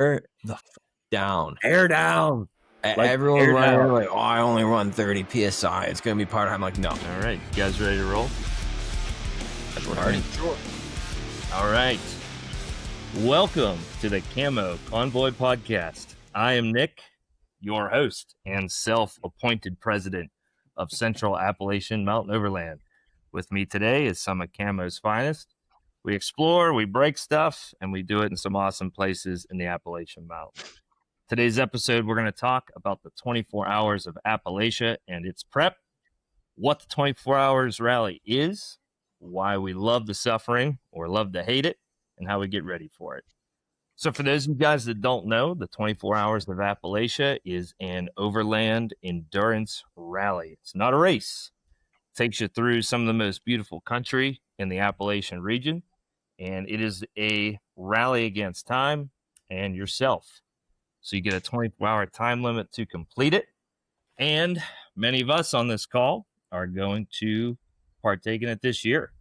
the down. Air down. Everyone's air running down. like, oh, I only run 30 PSI. It's going to be part of it. I'm like, no. All right. You guys ready to roll? That's what I Sure. All right. Welcome to the CAMO Convoy podcast. I am Nick, your host and self-appointed president of Central Appalachian Mountain Overland. With me today is some of CAMO's finest. We explore, we break stuff, and we do it in some awesome places in the Appalachian Mountains. Today's episode, we're going to talk about the 24 hours of Appalachia and its prep, what the 24 hours rally is, why we love the suffering or love to hate it, and how we get ready for it. So for those of you guys that don't know, the 24 hours of Appalachia is an overland endurance rally. It's not a race. It takes you through some of the most beautiful country in the Appalachian region, and it is a rally against time and yourself. So you get a 24-hour time limit to complete it. And many of us on this call are going to partake in it this year.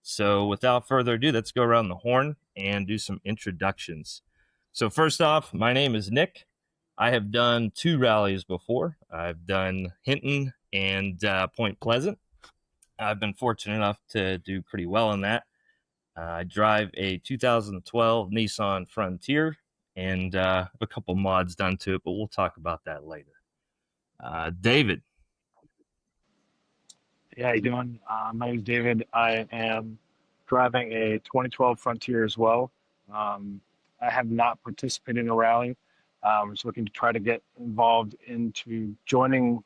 So without further ado, let's go around the horn and do some introductions. So first off, my name is Nick. I have done 2 rallies before. I've done Hinton and Point Pleasant. I've been fortunate enough to do pretty well in that. I drive a 2012 Nissan Frontier and a couple mods done to it, but we'll talk about that later. David. Yeah, how you doing? My name is David. I am driving a 2012 Frontier as well. I have not participated in a rally. I'm just looking to try to get involved into joining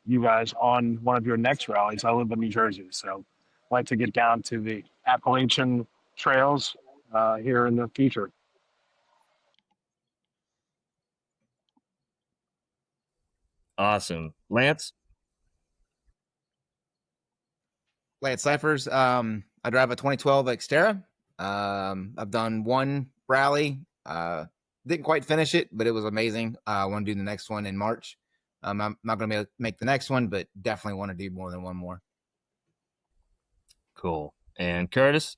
you guys on one of your next rallies. I live in New Jersey, so I'd like to get down to the Appalachian trails here in the future. Awesome. Lance? Lance Cyphers. I drive a 2012 Xterra. I've done 1 rally. Didn't quite finish it, but it was amazing. I want to do the next one in March. I'm not going to make the next one, but definitely want to do more than one more. Cool. And Curtis?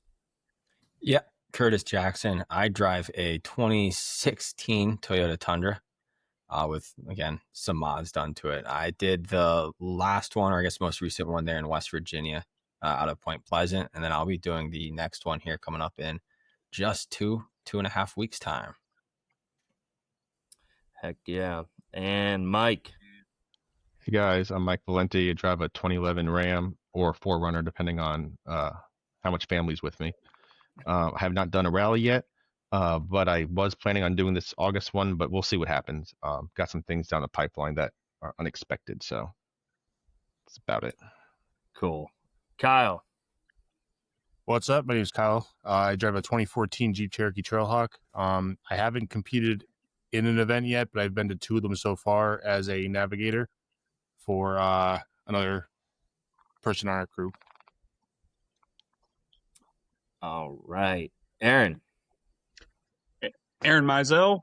Yeah, Curtis Jackson. I drive a 2016 Toyota Tundra with, again, some mods done to it. I did the last one, or I guess most recent one there in West Virginia out of Point Pleasant, and then I'll be doing the next one here coming up in just 2.5 weeks' time. Heck yeah. And Mike? Hey guys, I'm Mike Valenti. I drive a 2011 Ram or 4Runner, depending on how much family's with me. I have not done a rally yet, but I was planning on doing this August one, but we'll see what happens. Got some things down the pipeline that are unexpected, so that's about it. Cool. Kyle? What's up? My name is Kyle. I drive a 2014 Jeep Cherokee Trailhawk. I haven't competed in an event yet, but I've been to 2 of them so far as a navigator for another person on our crew. All right. Aaron? Aaron Mizell.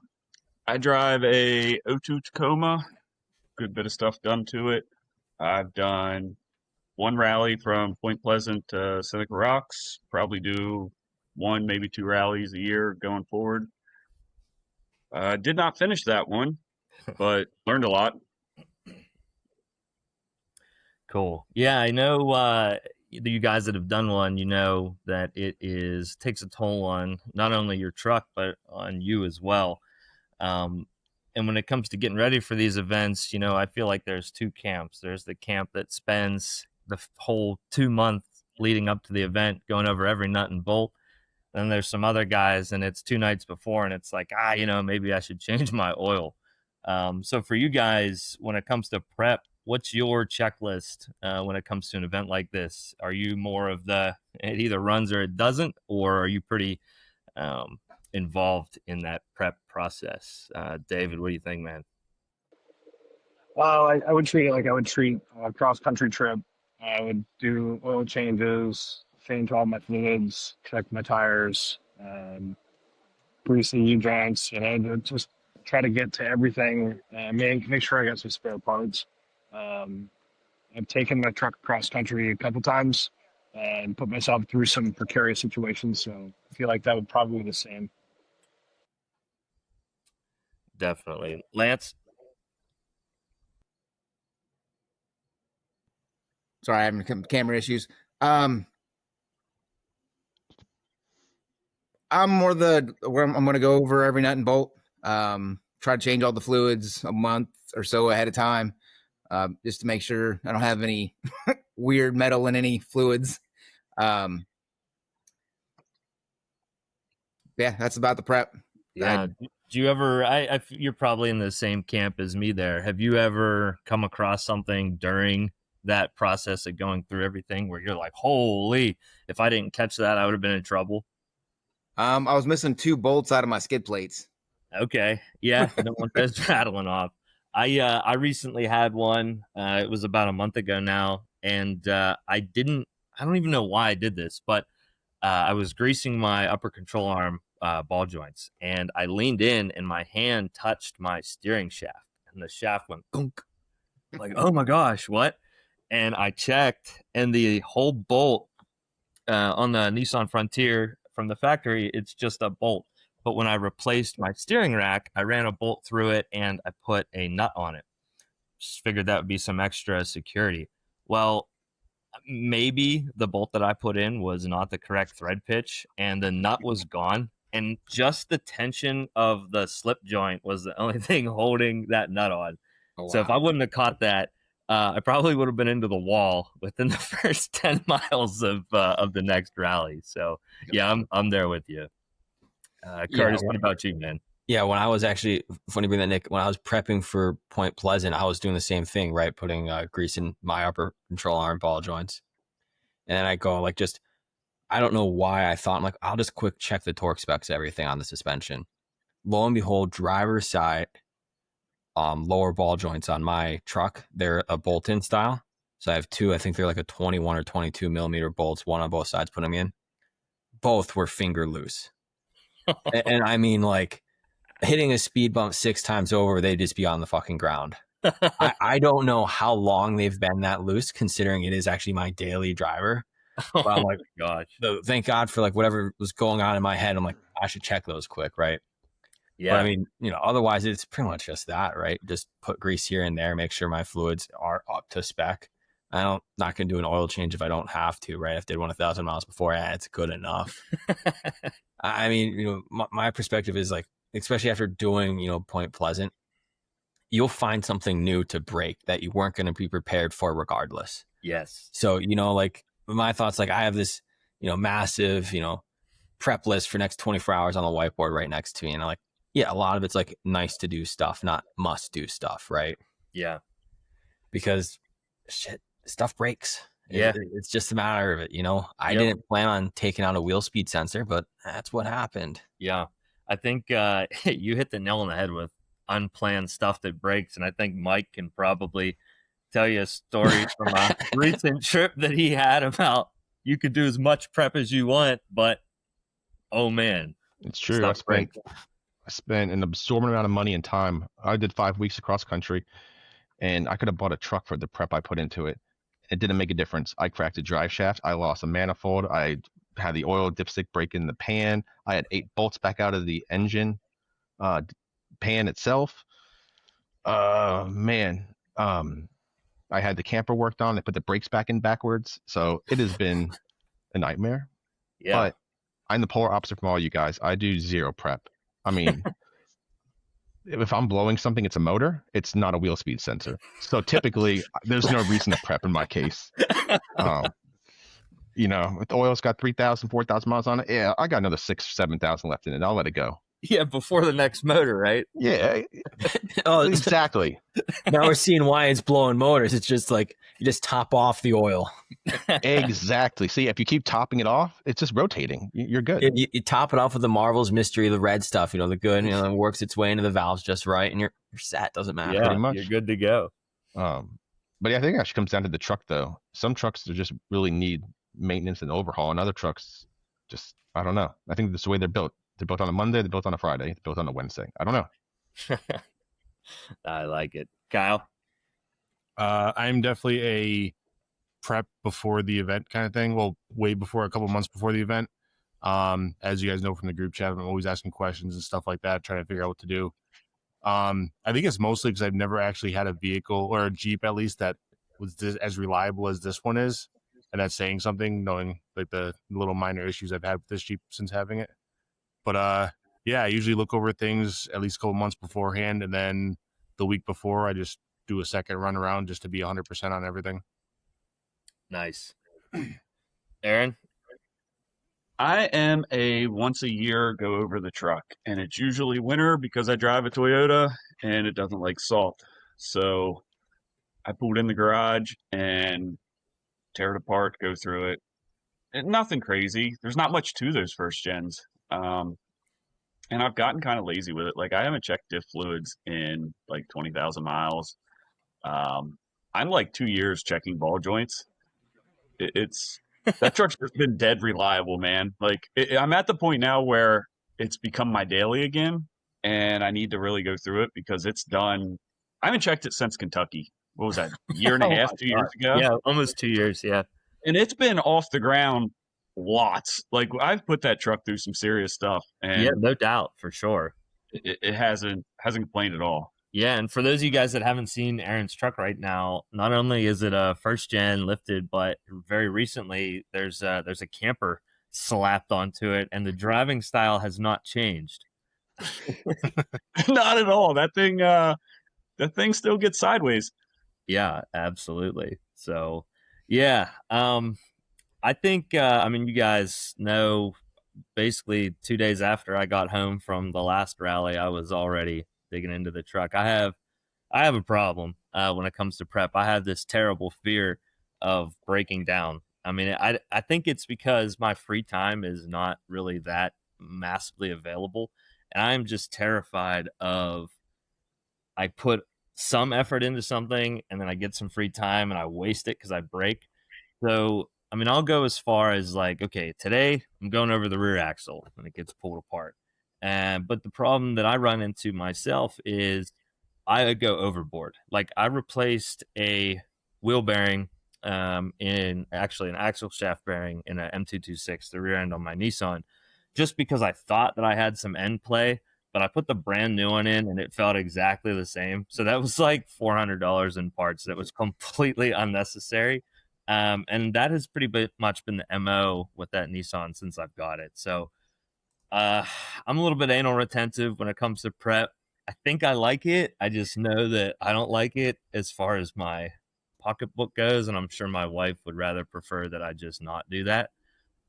I drive a 02 Tacoma. Good bit of stuff done to it. I've done 1 rally from Point Pleasant to Seneca Rocks. Probably do 1, maybe 2 rallies a year going forward. Did not finish that one, but learned a lot. Cool. Yeah, I know you guys that have done one, you know that it takes a toll on not only your truck, but on you as well. And when it comes to getting ready for these events, you know, I feel like there's 2 camps. There's the camp that spends the whole 2 months leading up to the event going over every nut and bolt. Then there's some other guys, and it's 2 nights before, and it's like, you know, maybe I should change my oil. So for you guys, when it comes to prep, what's your checklist when it comes to an event like this? Are you more of the it either runs or it doesn't, or are you pretty involved in that prep process? David, what do you think, man? Well, I would treat it like I would treat a cross-country trip. I would do oil changes, change all my fluids, check my tires, grease the U-joints, you know, just try to get to everything and make sure I got some spare parts. I've taken my truck cross-country a couple times and put myself through some precarious situations, so I feel like that would probably be the same. Definitely. Lance? Sorry, I'm having camera issues. I'm more where I'm going to go over every nut and bolt. Try to change all the fluids a month or so ahead of time, just to make sure I don't have any weird metal in any fluids. Yeah, that's about the prep. Yeah. Do you ever, you're probably in the same camp as me there. Have you ever come across something during that process of going through everything where you're like, holy, if I didn't catch that, I would have been in trouble? I was missing 2 bolts out of my skid plates. Okay. Yeah. I don't want those rattling off. I recently had one. It was about a month ago now. And I don't even know why I did this, but I was greasing my upper control arm ball joints, and I leaned in and my hand touched my steering shaft, and the shaft went gunk. Like, oh my gosh, what? And I checked, and the whole bolt on the Nissan Frontier from the factory, it's just a bolt. But when I replaced my steering rack, I ran a bolt through it and I put a nut on it. Just figured that would be some extra security. Well, maybe the bolt that I put in was not the correct thread pitch and the nut was gone. And just the tension of the slip joint was the only thing holding that nut on. Oh, wow. So if I wouldn't have caught that, I probably would have been into the wall within the first 10 miles of the next rally. So yeah, I'm there with you. Curtis, what about you, man? Yeah, when I was actually, funny being that Nick, when I was prepping for Point Pleasant, I was doing the same thing, right? Putting grease in my upper control arm ball joints. And then I go like I don't know why I thought, I'm like, I'll just quick check the torque specs, everything on the suspension. Lo and behold, driver's side lower ball joints on my truck, they're a bolt-in style. So I have 2, I think they're like a 21 or 22 millimeter bolts, one on both sides, put them in. Both were finger loose. And I mean, like, hitting a speed bump 6 times over, they'd just be on the fucking ground. I don't know how long they've been that loose, considering it is actually my daily driver. But I'm like, gosh. So thank God for like whatever was going on in my head. I'm like, I should check those quick, right? Yeah. But I mean, otherwise it's pretty much just that, right? Just put grease here and there, make sure my fluids are up to spec. I'm not going to do an oil change if I don't have to, right? If I did 1,000 miles before, it's good enough. I mean, my perspective is like, especially after doing, Point Pleasant, you'll find something new to break that you weren't going to be prepared for regardless. Yes. So, like my thoughts, like I have this, massive, prep list for next 24 hours on the whiteboard right next to me. And I'm like, yeah, a lot of it's like nice to do stuff, not must do stuff. Right. Yeah. Because shit, stuff breaks. Yeah. It's just a matter of it. I didn't plan on taking out a wheel speed sensor, but that's what happened. Yeah. I think you hit the nail on the head with unplanned stuff that breaks. And I think Mike can probably tell you a story from a recent trip that he had about you could do as much prep as you want, but oh man. It's true. I spent an absorbent amount of money and time. I did 5 weeks across country, and I could have bought a truck for the prep I put into it. It didn't make a difference. I cracked a drive shaft. I lost a manifold. I had the oil dipstick break in the pan. I had 8 bolts back out of the engine pan itself. Man. I had the camper worked on. They put the brakes back in backwards. So it has been a nightmare. Yeah. But I'm the polar opposite from all you guys. I do zero prep. I mean, if I'm blowing something, it's a motor. It's not a wheel speed sensor. So typically, there's no reason to prep in my case. If the oil's got 3,000, 4,000 miles on it, yeah, I got another 6,000, 7,000 left in it. I'll let it go. Yeah, before the next motor, right? Yeah, exactly. Now we're seeing why it's blowing motors. It's just like you just top off the oil. Exactly. See, if you keep topping it off, it's just rotating. You're good. You top it off with the Marvel's Mystery, the red stuff, the good, it works its way into the valves just right, and you're set. Doesn't matter. Yeah, pretty much. You're good to go. But yeah, I think it actually comes down to the truck, though. Some trucks just really need maintenance and overhaul, and other trucks just, I don't know. I think that's the way they're built. They're built on a Monday, they're built on a Friday, they're built on a Wednesday. I don't know. I like it. Kyle? I'm definitely a prep before the event kind of thing. Well, way before, a couple months before the event. As you guys know from the group chat, I'm always asking questions and stuff like that, trying to figure out what to do. I think it's mostly because I've never actually had a vehicle or a Jeep, at least, that was as reliable as this one is. And that's saying something, knowing like the little minor issues I've had with this Jeep since having it. But yeah, I usually look over things at least a couple months beforehand. And then the week before, I just do a second run around just to be 100% on everything. Nice. Aaron? I am a once a year go over the truck, and it's usually winter because I drive a Toyota and it doesn't like salt. So I pull it in the garage and tear it apart, go through it. And nothing crazy. There's not much to those first gens. And I've gotten kind of lazy with it. Like, I haven't checked diff fluids in like 20,000 miles. I'm like 2 years checking ball joints. It's that truck's just been dead reliable, man. Like, I'm at the point now where it's become my daily again, and I need to really go through it because it's done. I haven't checked it since Kentucky. What was that, year and a half, 2 years ago? Yeah, almost 2 years, yeah. And it's been off the ground lots. Like, I've put that truck through some serious stuff, and Yeah, no doubt, for sure. it hasn't complained at all. Yeah, and for those of you guys that haven't seen Aaron's truck right now, not only is it a first gen lifted, but very recently there's a camper slapped onto it, and the driving style has not changed. Not at all. That thing still gets sideways. Yeah, absolutely. So, yeah, I think I mean, you guys know, basically 2 days after I got home from the last rally, I was already digging into the truck. I have a problem when it comes to prep. I have this terrible fear of breaking down. I mean, I think it's because my free time is not really that massively available, and I'm just terrified of, I put some effort into something and then I get some free time and I waste it because I break. So, I mean, I'll go as far as like, okay, today I'm going over the rear axle when it gets pulled apart. But the problem that I run into myself is I go overboard. Like, I replaced a wheel bearing in actually an axle shaft bearing in an M226, the rear end on my Nissan, just because I thought that I had some end play, but I put the brand new one in and it felt exactly the same. So that was like $400 in parts. That was completely unnecessary. And that has pretty much been the MO with that Nissan since I've got it. So I'm a little bit anal retentive when it comes to prep. I think I like it. I just know that I don't like it as far as my pocketbook goes, and I'm sure my wife would rather prefer that I just not do that.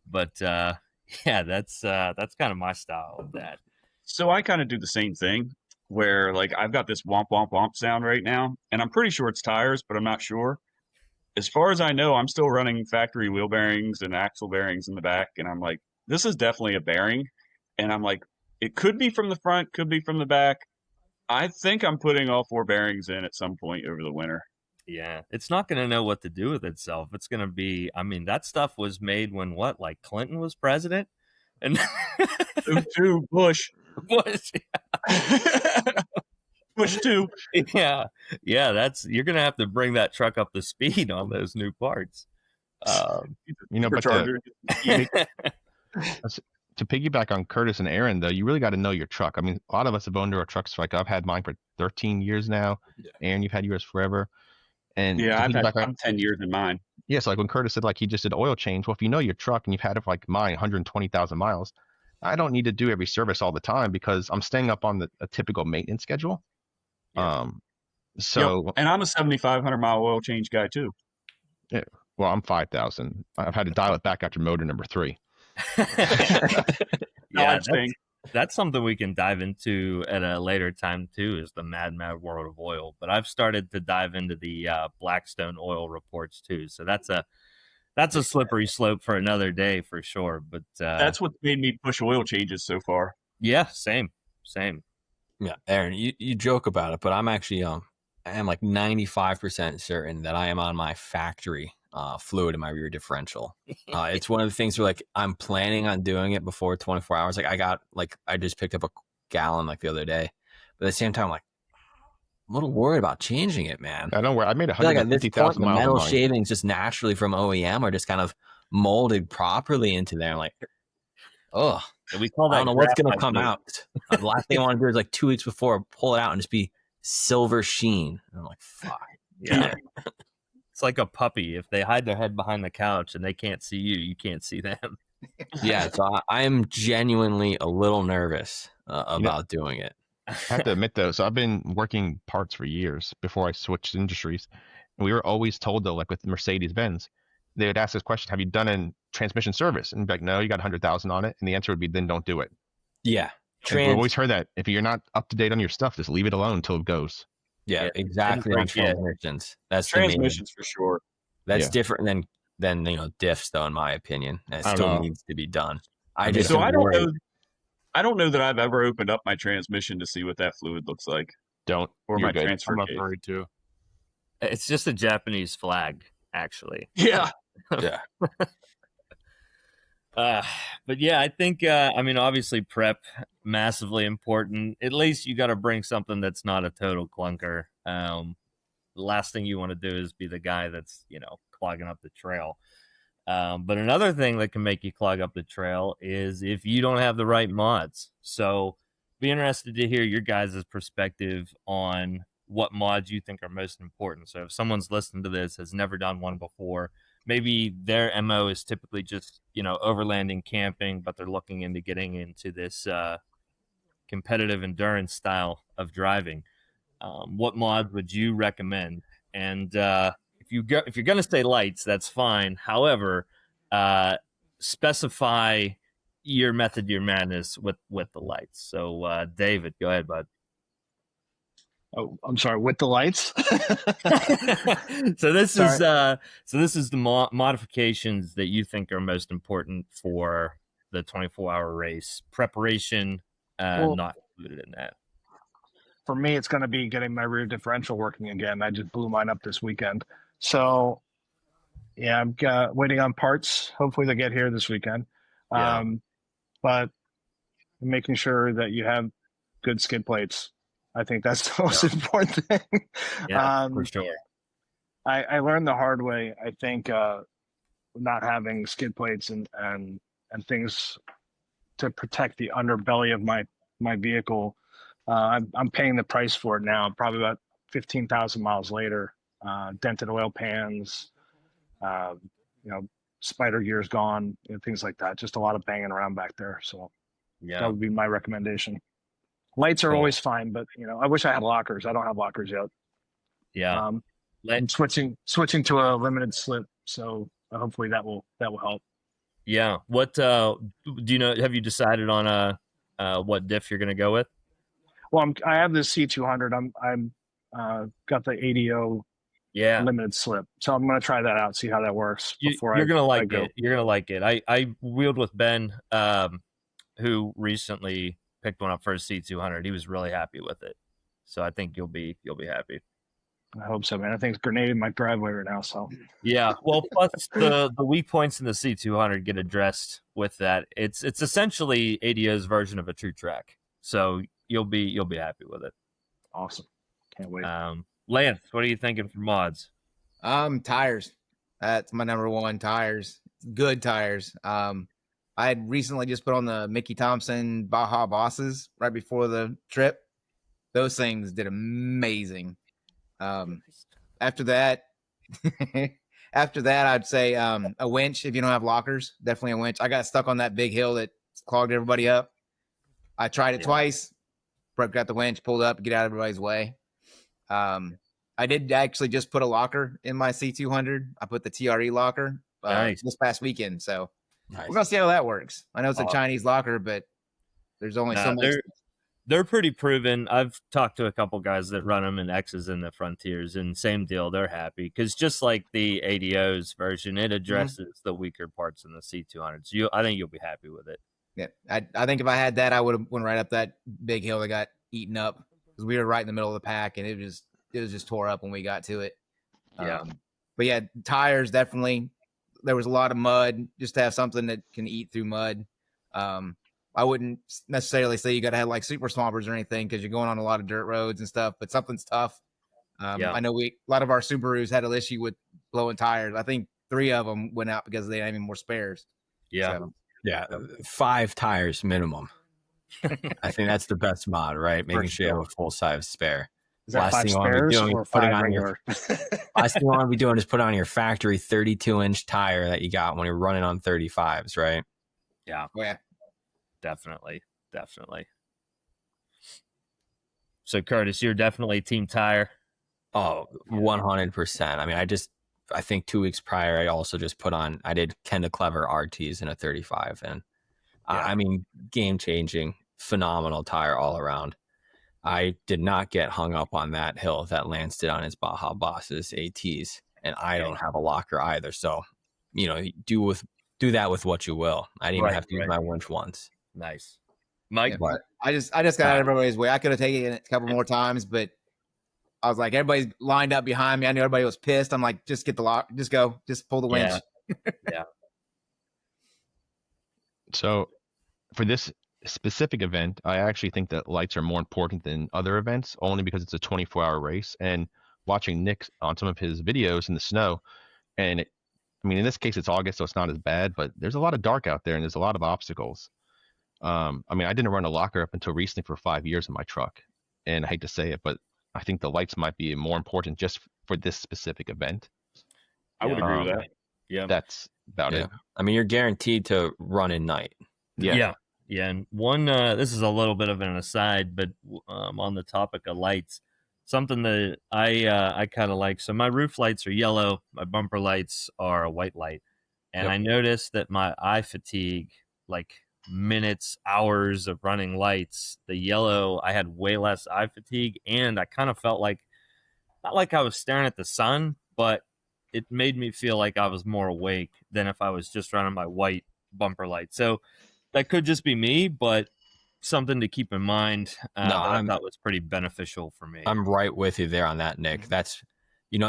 But yeah, that's kind of my style of that. So I kind of do the same thing where, like, I've got this womp womp womp sound right now, and I'm pretty sure it's tires, but I'm not sure. As far as I know, I'm still running factory wheel bearings and axle bearings in the back, and I'm like, this is definitely a bearing. And I'm like, it could be from the front, could be from the back. I think I'm putting all 4 bearings in at some point over the winter. Yeah, it's not going to know what to do with itself. It's going to be, I mean, that stuff was made when what, like Clinton was president? And Two, Bush. Bush. Bush 2. Yeah, you're going to have to bring that truck up to speed on those new parts. You know, but to piggyback on Curtis and Aaron, though, you really got to know your truck. I mean, a lot of us have owned our trucks. Like, I've had mine for 13 years now. Yeah. Aaron, you've had yours forever. And yeah, I'm 10 years in mine. Yeah, so like when Curtis said like he just did oil change. Well, if you know your truck and you've had it for like mine, 120,000 miles, I don't need to do every service all the time because I'm staying up on a typical maintenance schedule. Yeah. Yep. And I'm a 7,500 mile oil change guy too. Yeah. Well, I'm 5,000. I've had to dial it back after motor number 3. Yeah, that's something we can dive into at a later time too, is the mad world of oil. But I've started to dive into the Blackstone oil reports too, so that's a slippery slope for another day for sure. But that's what made me push oil changes so far. Yeah, same. Yeah, Aaron, you joke about it, but I'm actually I am like 95% certain that I am on my factory fluid in my rear differential. It's one of the things where like I'm planning on doing it before 24 hours. Like I just picked up a gallon like the other day, but at the same time, like I'm a little worried about changing it, man. I don't worry. I made 150,000 miles. Metal shavings just naturally from OEM are just kind of molded properly into there. I'm like, oh, We call that I don't know what's going to graphite come blue. out. The last thing I want to do is like 2 weeks before, pull it out and just be silver sheen. And I'm like, fuck. Yeah. It's like a puppy. If they hide their head behind the couch and they can't see you, you can't see them. Yeah, so I am genuinely a little nervous about doing it. I have to admit though, so I've been working parts for years before I switched industries, and we were always told though, like with Mercedes Benz, they would ask this question: "Have you done a transmission service?" And be like, "No, you got 100,000 on it," and the answer would be, "Then don't do it." Yeah. We've always heard that if you're not up to date on your stuff, just leave it alone until it goes. Yeah, exactly. On transmissions, that's transmissions for sure. That's different than diffs, though, in my opinion. And it still needs to be done. I don't know that I've ever opened up my transmission to see what that fluid looks like. Don't. Or You're my good. transfer I'm not case. worried too. It's just a Japanese flag, actually. Yeah. Yeah. But yeah, I think, obviously prep, massively important. At least you got to bring something that's not a total clunker. The last thing you want to do is be the guy that's, clogging up the trail. But another thing that can make you clog up the trail is if you don't have the right mods. So be interested to hear your guys' perspective on what mods you think are most important. So if someone's listening to this, has never done one before, maybe their MO is typically just, overlanding, camping, but they're looking into getting into this competitive endurance style of driving. What mod would you recommend? And if you're going to say lights, that's fine. However, specify your method, your madness with the lights. So David, go ahead, bud. Oh, I'm sorry. With the lights. So this is the modifications that you think are most important for the 24-hour race preparation. Not included in that. For me, it's going to be getting my rear differential working again. I just blew mine up this weekend. So, yeah, I'm waiting on parts. Hopefully they get here this weekend. Yeah. But making sure that you have good skid plates. I think that's the most important thing. Yeah, for sure. I learned the hard way. I think not having skid plates and things to protect the underbelly of my vehicle. I'm paying the price for it now. Probably about 15,000 miles later. Dented oil pans, spider gears gone, things like that. Just a lot of banging around back there. So that would be my recommendation. Lights are always fine, but I wish I had lockers. I don't have lockers yet. Yeah. I'm switching to a limited slip, so hopefully that will help. Yeah. What do you know? Have you decided on what diff you're going to go with? Well, I have this C200. I'm got the ADO limited slip, so I'm going to try that out, see how that works. You're going to like it. You're going to like it. I wheeled with Ben, who recently picked one up for his C200. He was really happy with it, so I think you'll be happy. I hope so, man. I think it's grenading my driveway right now. So yeah. Well, plus the weak points in the C200 get addressed with that. It's essentially ADO's version of a true track. So you'll be happy with it. Awesome. Can't wait. Lance, what are you thinking for mods? Tires. That's my number one. Tires. Good tires. I had recently just put on the Mickey Thompson Baja Bosses right before the trip. Those things did amazing. After that, I'd say a winch if you don't have lockers. Definitely a winch. I got stuck on that big hill that clogged everybody up. I tried it twice. Got the winch, pulled up, get out of everybody's way. I did actually just put a locker in my C200. I put the TRE locker this past weekend. So we're going to see how that works. I know it's a Chinese locker, but there's only so much. They're pretty proven. I've talked to a couple guys that run them in X's in the Frontiers, and same deal. They're happy because just like the ADO's version, it addresses the weaker parts in the C200. So I think you'll be happy with it. Yeah, I think if I had that, I would have went right up that big hill that got eaten up because we were right in the middle of the pack, and it was just tore up when we got to it. Yeah, but yeah, tires definitely. There was a lot of mud. Just to have something that can eat through mud. I wouldn't necessarily say you got to have like super swampers or anything because you're going on a lot of dirt roads and stuff. But something's tough. I know a lot of our Subarus had an issue with blowing tires. I think 3 of them went out because they didn't have any more spares. Yeah. So Yeah, 5 tires minimum. I think that's the best mod, right? Making sure you have a full size spare. Is that Last 5 thing you want to be spares doing or is putting 5 on your regular? last thing you want to be doing is put on your factory 32-inch tire that you got when you're running on 35s, right? Yeah, Oh, yeah. definitely. So Curtis, you're definitely team tire. Oh, 100%. I mean, I think 2 weeks prior, I also just I did Kenda Clever RTs in a 35. And Yeah. I mean, game changing, phenomenal tire all around. I did not get hung up on that hill that Lance did on his Baja Bosses ATs. And I don't have a locker either. So, do that with what you will. I didn't even have to use my winch once. Nice. Mike? Yeah. But I just got out of everybody's way. I could have taken it a couple more times, but I was like, everybody's lined up behind me. I knew everybody was pissed. I'm like, just get the lock, just go, just pull the winch. Yeah. So for this specific event, I actually think that lights are more important than other events, only because it's a 24-hour race. And watching Nick on some of his videos in the snow, and I mean, in this case, it's August, so it's not as bad, but there's a lot of dark out there and there's a lot of obstacles. I mean, I didn't run a locker up until recently for 5 years in my truck, and I hate to say it, but I think the lights might be more important just for this specific event. I would agree with that. Yeah. That's about it. I mean, you're guaranteed to run in night. Yeah. And one, this is a little bit of an aside, but on the topic of lights, something that I kind of like. So my roof lights are yellow, my bumper lights are a white light, and I noticed that my eye fatigue, like minutes, hours of running lights, the yellow, I had way less eye fatigue, and I kind of felt like, not like I was staring at the sun, but it made me feel like I was more awake than if I was just running my white bumper light. So that could just be me, but something to keep in mind that I thought was pretty beneficial for me. I'm right with you there on that, Nick. That's,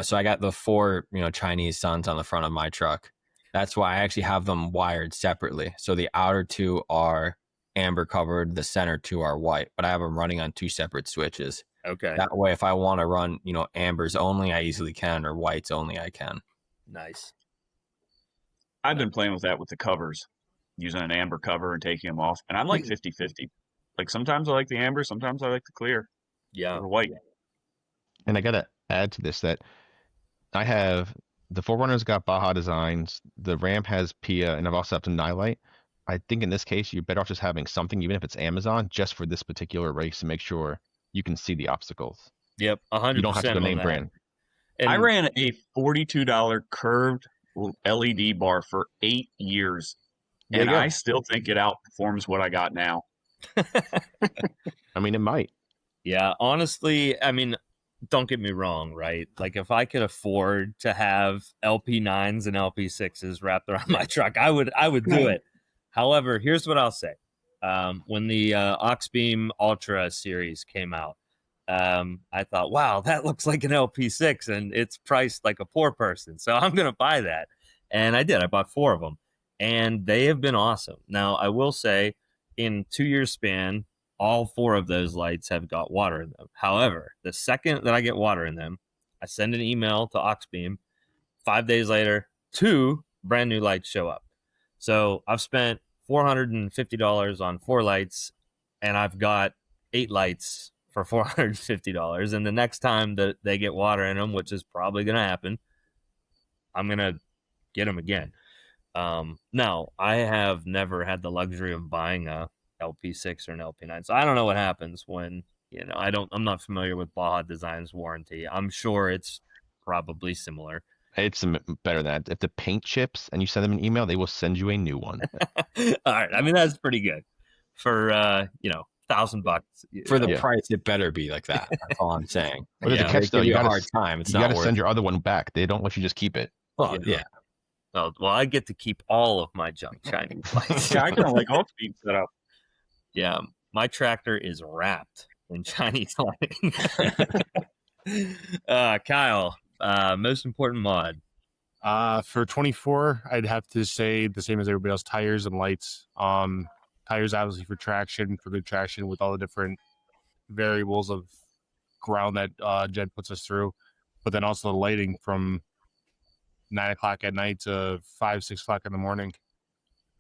so I got the 4, Chinese suns on the front of my truck. That's why I actually have them wired separately. So the outer 2 are amber covered, the center 2 are white, but I have them running on 2 separate switches. Okay. That way, if I want to run, ambers only, I easily can, or whites only, I can. Nice. I've been playing with that with the covers, using an amber cover and taking them off. And I'm like 50-50. Like sometimes I like the amber, sometimes I like the clear. Yeah. Or white. And I got to add to this that I have the Forerunner's got Baja designs, the Ram has Pia, and I've also up to Nightlight. I think in this case, you're better off just having something, even if it's Amazon, just for this particular race to make sure you can see the obstacles. Yep, 100%. You don't have to go name brand. And I ran a $42 curved LED bar for 8 years, and I still think it outperforms what I got now. I mean, it might. Yeah, honestly, I mean, don't get me wrong, right? Like if I could afford to have LP9s and LP6s wrapped around my truck, I would do it. However, here's what I'll say. When the Oxbeam Ultra series came out, I thought, wow, that looks like an LP6 and it's priced like a poor person. So I'm going to buy that. And I did. I bought 4 of them and they have been awesome. Now, I will say in 2 years span, all 4 of those lights have got water in them. However, the second that I get water in them, I send an email to Oxbeam. 5 days later, 2 brand new lights show up. So I've spent $450 on 4 lights and I've got 8 lights for $450. And the next time that they get water in them, which is probably going to happen, I'm going to get them again. Now, I have never had the luxury of buying a LP6 or an LP9. So I don't know what happens when, I'm not familiar with Baja Design's warranty. I'm sure it's probably similar. It's better than that. If the paint chips and you send them an email, they will send you a new one. All right. I mean, that's pretty good for, $1,000 for the price. It better be like that. That's all I'm saying. But there's a catch though. You got a hard time. It's you not got to worth send it. your other one back. They don't let you just keep it. Well, yeah. Well, I get to keep all of my junk Chinese lights. Yeah, I kind of like Oxbeam setup. Yeah, my tractor is wrapped in Chinese lighting. Kyle, most important mod. For 24, I'd have to say the same as everybody else: tires and lights. Tires obviously for good traction with all the different variables of ground that Jed puts us through, but then also the lighting from 9 o'clock at night to 5, 6 o'clock in the morning.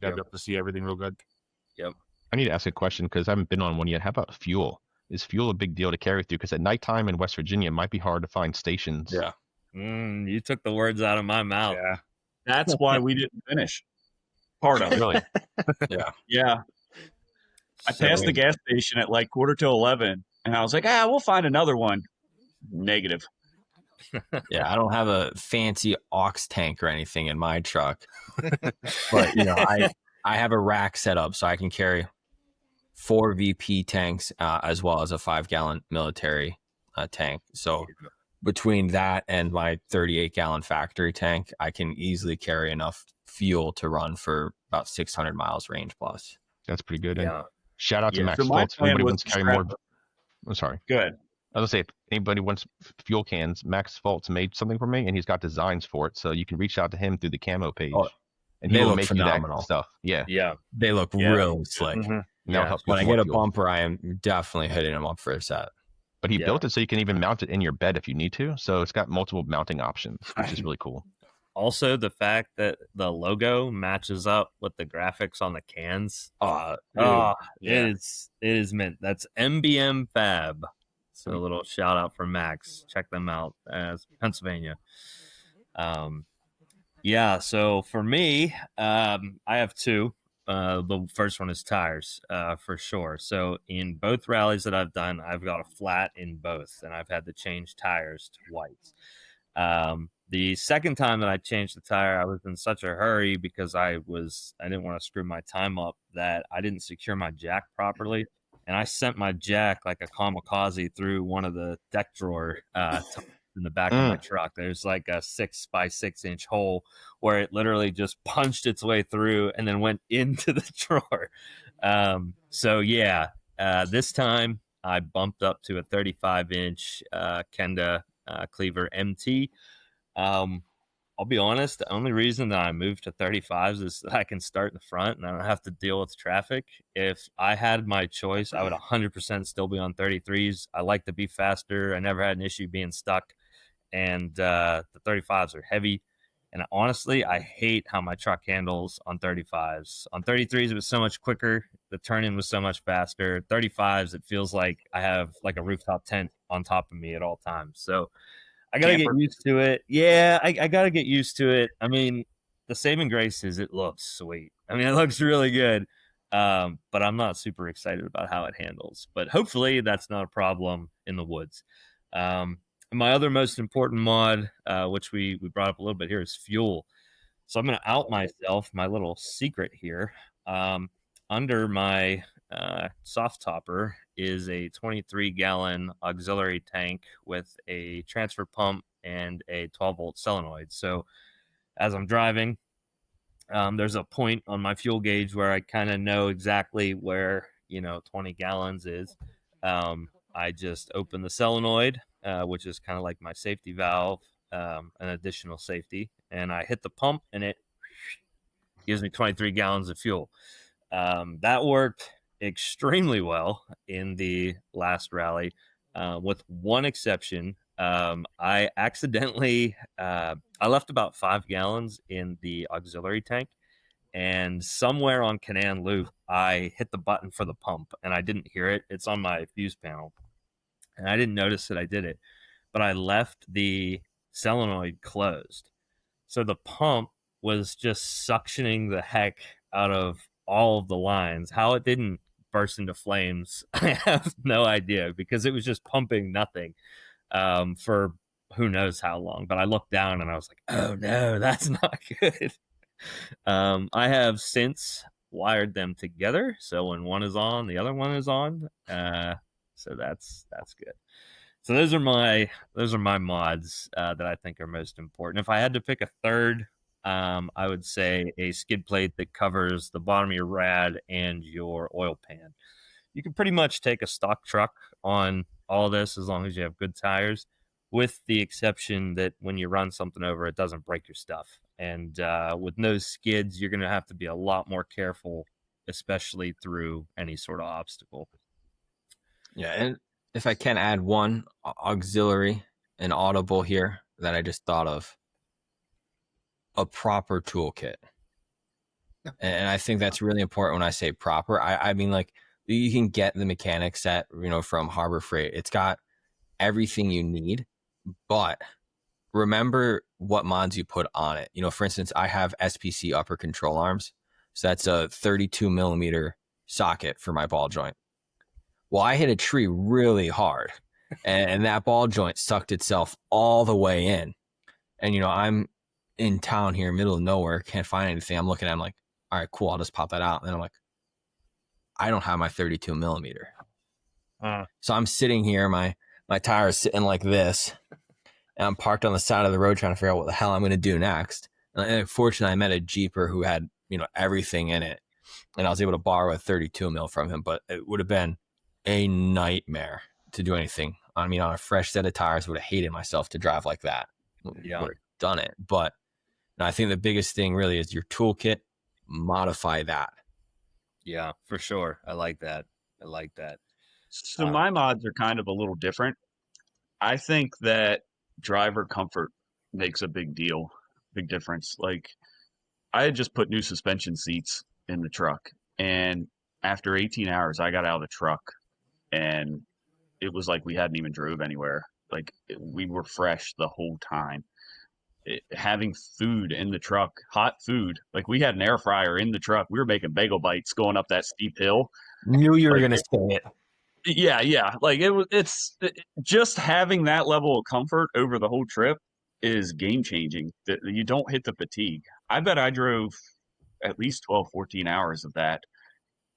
Yeah, be able to see everything real good. I need to ask a question because I haven't been on one yet. How about fuel? Is fuel a big deal to carry through? Because at nighttime in West Virginia, it might be hard to find stations. Yeah. You took the words out of my mouth. Yeah. That's why we didn't finish. Part of it. Really? Yeah. Yeah. I passed the gas station at like 11:15, and I was like, we'll find another one. Negative. Yeah, I don't have a fancy aux tank or anything in my truck, but I have a rack set up so I can carry 4 VP tanks as well as a 5-gallon military tank. So between that and my 38-gallon factory tank, I can easily carry enough fuel to run for about 600 miles range plus. That's pretty good. Yeah. And shout out to Max So my Fultz. If plan anybody was wants to to carry more. scrap- I'm sorry. Good. I was gonna say, if anybody wants fuel cans, Max Fultz made something for me, and he's got designs for it. So you can reach out to him through the CAMO page, and he they will look make phenomenal. you that stuff. Yeah, Yeah. They look really slick. Mhm. and that'll Yeah. help you When I with more get a fuel. bumper, I am definitely hitting them up for a set. But he Yeah. built it so you can even mount it in your bed if you need to. So it's got multiple mounting options, which is really cool. Also, the fact that the logo matches up with the graphics on the cans. Dude. Yeah. Yeah. It is mint. That's MBM Fab. So a little shout out for Max. Check them out as Pennsylvania. Yeah. So for me, I have 2. The first one is tires, for sure. So in both rallies that I've done, I've got a flat in both, and I've had to change tires twice. The second time that I changed the tire, I was in such a hurry because I didn't want to screw my time up that I didn't secure my jack properly. And I sent my jack like a kamikaze through one of the deck drawer in the back of my truck. There's like a 6 by 6 inch hole where it literally just punched its way through and then went into the drawer. So yeah, this time I bumped up to a 35-inch Kenda Cleaver MT. I'll be honest, the only reason that I moved to 35s is that I can start in the front and I don't have to deal with traffic. If I had my choice, I would 100% still be on 33s. I like to be faster. I never had an issue being stuck. And the 35s are heavy. And honestly, I hate how my truck handles on 35s. On 33s, it was so much quicker. The turn-in was so much faster. 35s, it feels like I have like a rooftop tent on top of me at all times. So I got to get used to it. Yeah, I got to get used to it. I mean, the saving grace is it looks sweet. I mean, it looks really good. But I'm not super excited about how it handles. But hopefully that's not a problem in the woods. My other most important mod, which we brought up a little bit here, is fuel. So I'm going to out myself, my little secret here. Under my soft topper is a 23-gallon auxiliary tank with a transfer pump and a 12-volt solenoid. So as I'm driving, there's a point on my fuel gauge where I kind of know exactly where 20 gallons is. I just open the solenoid, which is kind of like my safety valve, an additional safety, and I hit the pump and it gives me 23 gallons of fuel. That worked extremely well in the last rally, with one exception. I accidentally I left about 5 gallons in the auxiliary tank, and somewhere on Canaan Loop I hit the button for the pump and I didn't hear it. It's on my fuse panel and I didn't notice that I did it, but I left the solenoid closed, so the pump was just suctioning the heck out of all of the lines. How it didn't burst into flames, I have no idea, because it was just pumping nothing for who knows how long. But I looked down and I was like, oh no, that's not good. I have since wired them together, so when one is on, the other one is on. So that's good. So those are my mods that I think are most important. If I had to pick a third, I would say a skid plate that covers the bottom of your rad and your oil pan. You can pretty much take a stock truck on all this as long as you have good tires, with the exception that when you run something over, it doesn't break your stuff. And with no skids, you're going to have to be a lot more careful, especially through any sort of obstacle. Yeah, and if I can add one auxiliary and audible here that I just thought of, a proper toolkit. And I think that's really important when I say proper. I mean, like, you can get the mechanic set, from Harbor Freight. It's got everything you need, but remember what mods you put on it. For instance, I have SPC upper control arms. So that's a 32 millimeter socket for my ball joint. Well, I hit a tree really hard and that ball joint sucked itself all the way in. And, I'm in town here, middle of nowhere, can't find anything. I'm looking at it, I'm like, all right, cool. I'll just pop that out. And then I'm like, I don't have my 32 millimeter. So I'm sitting here, my tire is sitting like this, and I'm parked on the side of the road trying to figure out what the hell I'm going to do next. And fortunately, I met a Jeeper who had, everything in it, and I was able to borrow a 32 mil from him, but it would have been a nightmare to do anything. I mean, on a fresh set of tires, would have hated myself to drive like that. Yeah. Would have done it. But I think the biggest thing really is your toolkit, modify that. Yeah, for sure. I like that. So my mods are kind of a little different. I think that driver comfort makes a big difference. Like, I had just put new suspension seats in the truck, and after 18 hours, I got out of the truck, and it was like we hadn't even drove anywhere. Like, we were fresh the whole time. Having food in the truck, hot food, like we had an air fryer in the truck. We were making bagel bites going up that steep hill. Knew you were Like, going to say it. Yeah. Like, just having that level of comfort over the whole trip is game changing. That you don't hit the fatigue. I bet I drove at least 12, 14 hours of that,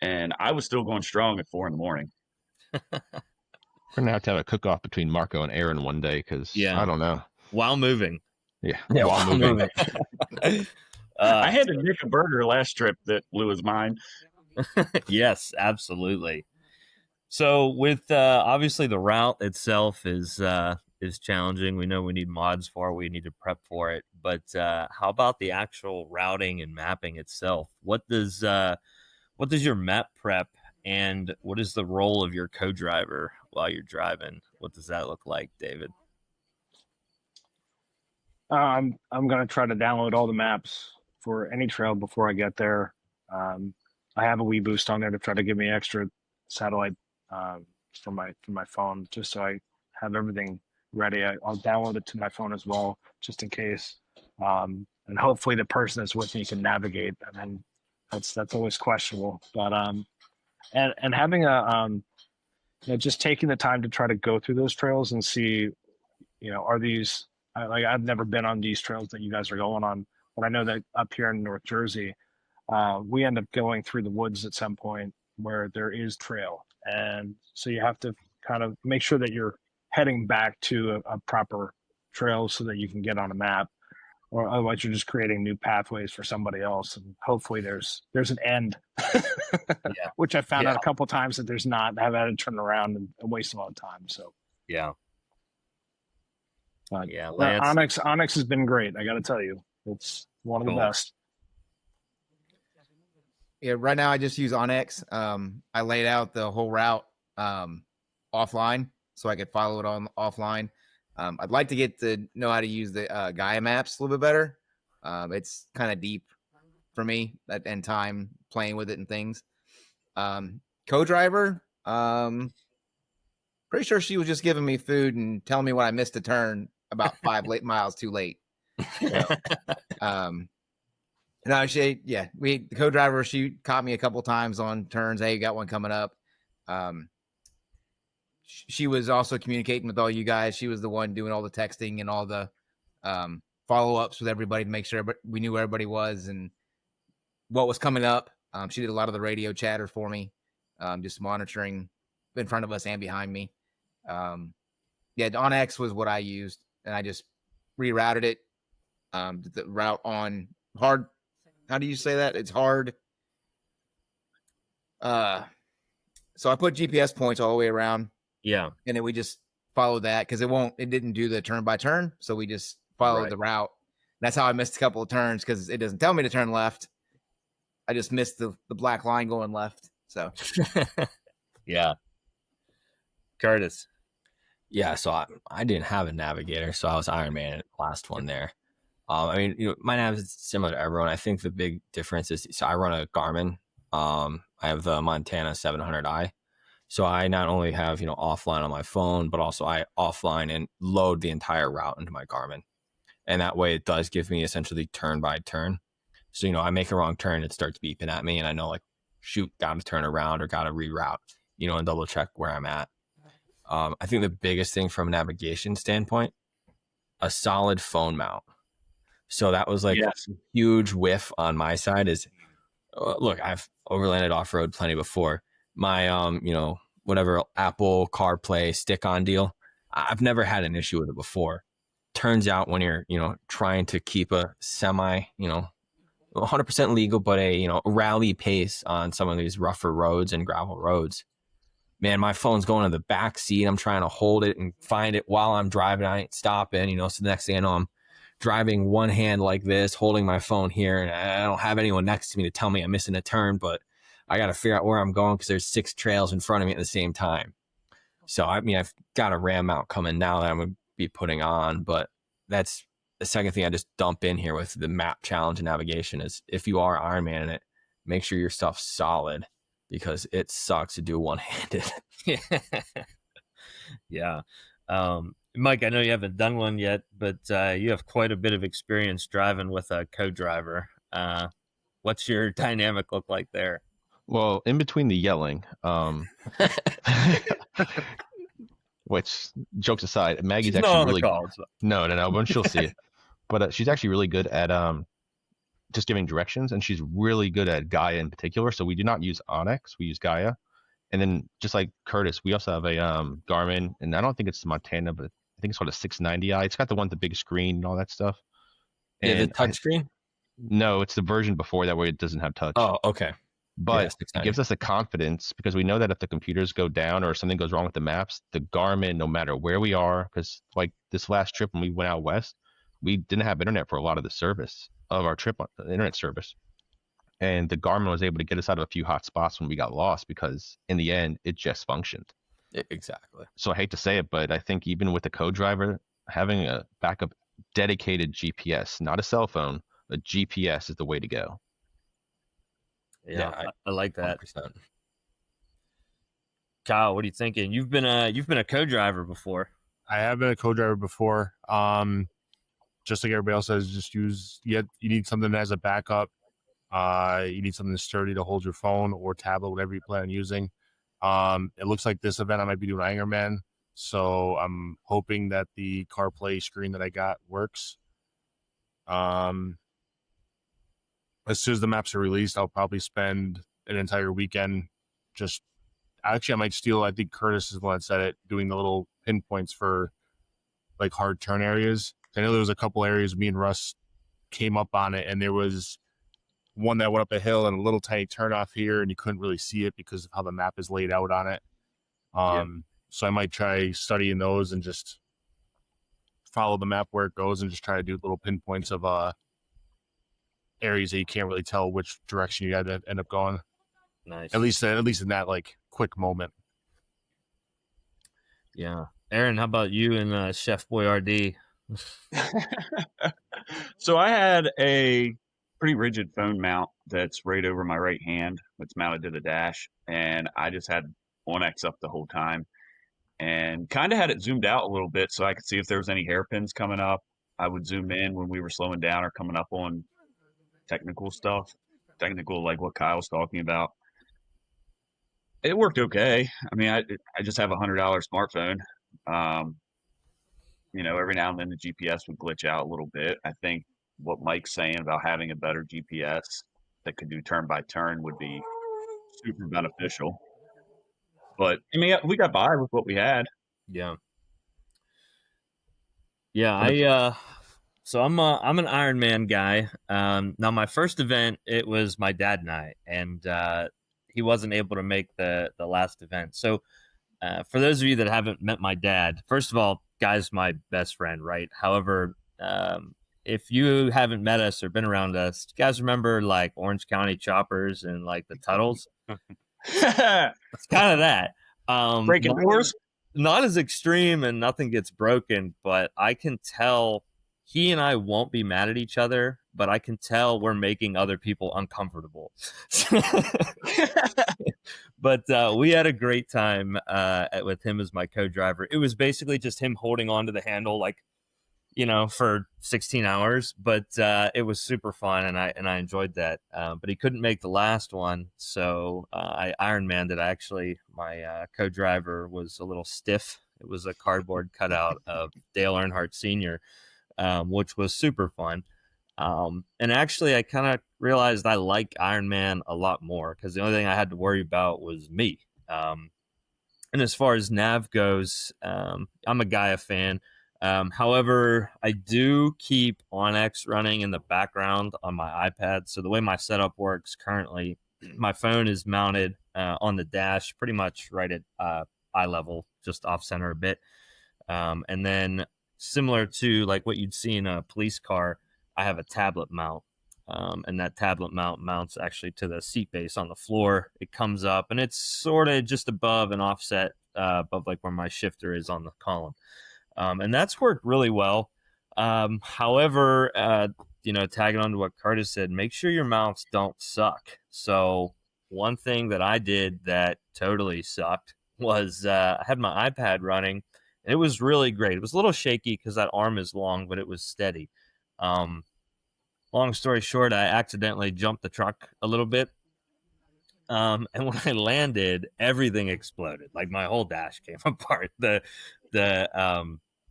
and I was still going strong at 4 a.m. We're gonna have to have a cook-off between Marco and Aaron one day because I don't know. While moving. Yeah, while moving. I had to nick a burger last trip that blew his mind. Yes, absolutely. So with obviously the route itself is challenging. We know we need mods for it. We need to prep for it. But how about the actual routing and mapping itself? What does your map prep and what is the role of your co-driver while you're driving? What does that look like, David? I'm gonna try to download all the maps for any trail before I get there. I have a Wii Boost on there to try to give me extra satellite for my phone, just so I have everything ready. I'll download it to my phone as well, just in case. And hopefully the person that's with me can navigate. I mean, that's always questionable. But and having just taking the time to try to go through those trails and see, are these I've never been on these trails that you guys are going on, but I know that up here in North Jersey, we end up going through the woods at some point where there is trail. And so you have to kind of make sure that you're heading back to a proper trail so that you can get on a map, or otherwise you're just creating new pathways for somebody else. And hopefully there's an end, which I found out a couple of times that there's not. I've had to turn around and waste a lot of time. So, Lance. Onyx has been great. I got to tell you, it's one of the best. Yeah, right now I just use Onyx. I laid out the whole route offline so I could follow it on offline. I'd like to get to know how to use the Gaia maps a little bit better. It's kind of deep for me and time playing with it and things. Co-driver, pretty sure she was just giving me food and telling me when I missed a turn about 5 miles too late. So, no, the co-driver, she caught me a couple times on turns. Hey, you got one coming up. She was also communicating with all you guys. She was the one doing all the texting and all the follow-ups with everybody to make sure we knew where everybody was and what was coming up. She did a lot of the radio chatter for me, just monitoring in front of us and behind me. Onyx was what I used, and I just rerouted it. The route on hard. How do you say that? It's hard. So I put GPS points all the way around. Yeah. And then we just followed that because it didn't do the turn by turn. So we just followed the route. That's how I missed a couple of turns because it doesn't tell me to turn left. I just missed the black line going left. So yeah. Curtis. Yeah, so I didn't have a navigator, so I was Iron Man at the last one there. I mean, my nav is similar to everyone. I think the big difference is, so I run a Garmin. I have the Montana 700i. So I not only have, offline on my phone, but also I offline and load the entire route into my Garmin. And that way it does give me essentially turn by turn. So, I make a wrong turn, it starts beeping at me and I know, like, shoot, got to turn around or got to reroute, and double check where I'm at. I think the biggest thing from a navigation standpoint, a solid phone mount. So that was like a huge whiff on my side is, look, I've overlanded off-road plenty before. My, whatever Apple CarPlay stick-on deal, I've never had an issue with it before. Turns out when you're, trying to keep a semi, 100% legal, but a, rally pace on some of these rougher roads and gravel roads, man, my phone's going to the back seat. I'm trying to hold it and find it while I'm driving. I ain't stopping, so the next thing I know, I'm driving one hand like this, holding my phone here, and I don't have anyone next to me to tell me I'm missing a turn, but I got to figure out where I'm going because there's 6 trails in front of me at the same time. So, I mean, I've got a RAM mount coming now that I'm going to be putting on, but that's the second thing I just dump in here with the map challenge and navigation is if you are Ironman in it, make sure your stuff's solid because it sucks to do one-handed. Yeah. Mike, I know you haven't done one yet, but you have quite a bit of experience driving with a co-driver. What's your dynamic look like there? Well, in between the yelling, which, jokes aside, Maggie's actually really no, but she'll see it. But she's actually really good at just giving directions, and she's really good at Gaia in particular. So we do not use Onyx, we use Gaia. And then just like Curtis, we also have a Garmin, and I don't think it's the Montana, but I think it's called a 690i. It's got the one with the big screen and all that stuff. And the touch screen? No, it's the version before that where it doesn't have touch. Oh, okay. But it gives us the confidence because we know that if the computers go down or something goes wrong with the maps, the Garmin, no matter where we are, because like this last trip when we went out west, we didn't have internet for a lot of the service of our trip, the internet service. And the Garmin was able to get us out of a few hot spots when we got lost because in the end, it just functioned. Exactly. So I hate to say it, but I think even with the co-driver, having a backup dedicated GPS, not a cell phone, a GPS is the way to go. Yeah, I like that. 100%. Kyle, what are you thinking? You've been a co-driver before. I have been a co-driver before. Just like everybody else says, you need something as a backup. You need something sturdy to hold your phone or tablet, whatever you plan on using. It looks like this event I might be doing Ironman, so I'm hoping that the CarPlay screen that I got works. As soon as the maps are released, I'll probably spend an entire weekend I might steal, I think Curtis is the one that said it, doing the little pinpoints for like hard turn areas. I know there was a couple areas me and Russ came up on it, and there was one that went up a hill and a little tiny turn off here, and you couldn't really see it because of how the map is laid out on it. So I might try studying those and just follow the map where it goes and just try to do little pinpoints of areas that you can't really tell which direction you got to end up going. Nice. At least in that like quick moment. Yeah. Aaron, how about you and Chef Boyardee? So I had a pretty rigid phone mount that's right over my right hand. It's mounted to the dash, and I just had 1X up the whole time and kind of had it zoomed out a little bit so I could see if there was any hairpins coming up. I would zoom in when we were slowing down or coming up on technical stuff, like what Kyle's talking about. It worked okay. I mean, I just have a $100 smartphone. Every now and then the GPS would glitch out a little bit. I think what Mike's saying about having a better GPS that could do turn by turn would be super beneficial. But I mean, we got by with what we had. Yeah. Yeah, so I'm an Ironman guy. Now my first event, it was my dad and I, and he wasn't able to make the last event. So for those of you that haven't met my dad, first of all, guy's my best friend, right? However, if you haven't met us or been around us, do you guys remember like Orange County Choppers and like the Tuttles? It's kind of that. Breaking doors? Not as extreme and nothing gets broken, but I can tell he and I won't be mad at each other, but I can tell we're making other people uncomfortable. But we had a great time with him as my co-driver. It was basically just him holding onto the handle, like, for 16 hours, but it was super fun, and I enjoyed that. But he couldn't make the last one, so I Ironmanned it. Actually, my co-driver was a little stiff. It was a cardboard cutout of Dale Earnhardt Sr., which was super fun. And actually, I kind of realized I like Ironman a lot more because the only thing I had to worry about was me. And as far as nav goes, I'm a Gaia fan. However, I do keep OnX running in the background on my iPad. So the way my setup works currently, my phone is mounted on the dash pretty much right at eye level, just off center a bit. And then similar to like what you'd see in a police car, I have a tablet mount. And that tablet mount mounts actually to the seat base on the floor. It comes up and it's sort of just above an offset above like where my shifter is on the column. And that's worked really well. However, tagging on to what Curtis said, make sure your mounts don't suck. So one thing that I did that totally sucked was I had my iPad running, and it was really great. It was a little shaky because that arm is long, but it was steady. Long story short, I accidentally jumped the truck a little bit. And when I landed, everything exploded. Like my whole dash came apart. The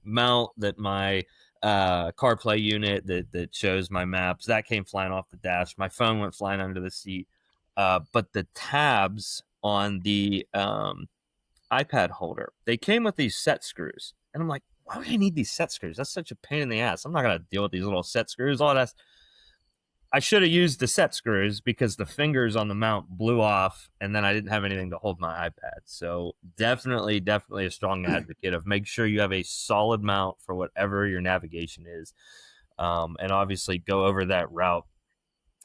mount that my CarPlay unit that shows my maps, that came flying off the dash. My phone went flying under the seat. But the tabs on the iPad holder, they came with these set screws. And I'm like, why would I need these set screws? That's such a pain in the ass. I'm not going to deal with these little set screws. All that. I should have used the set screws because the fingers on the mount blew off, and then I didn't have anything to hold my iPad. So definitely a strong advocate of make sure you have a solid mount for whatever your navigation is, and obviously go over that route.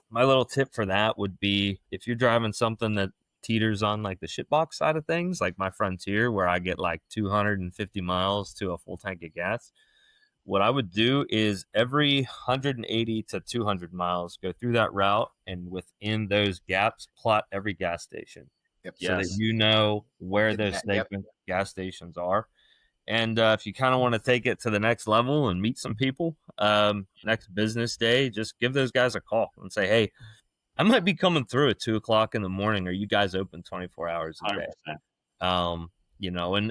My little tip for that would be if you're driving something that teeters on like the shitbox side of things, like my Frontier, where I get like 250 miles to a full tank of gas. What I would do is every 180 to 200 miles, go through that route, and within those gaps, plot every gas station. Yep. So that you know where those gas stations are. And if you kind of want to take it to the next level and meet some people, next business day, just give those guys a call and say, hey, I might be coming through at 2 o'clock in the morning. Are you guys open 24 hours a day? 100%.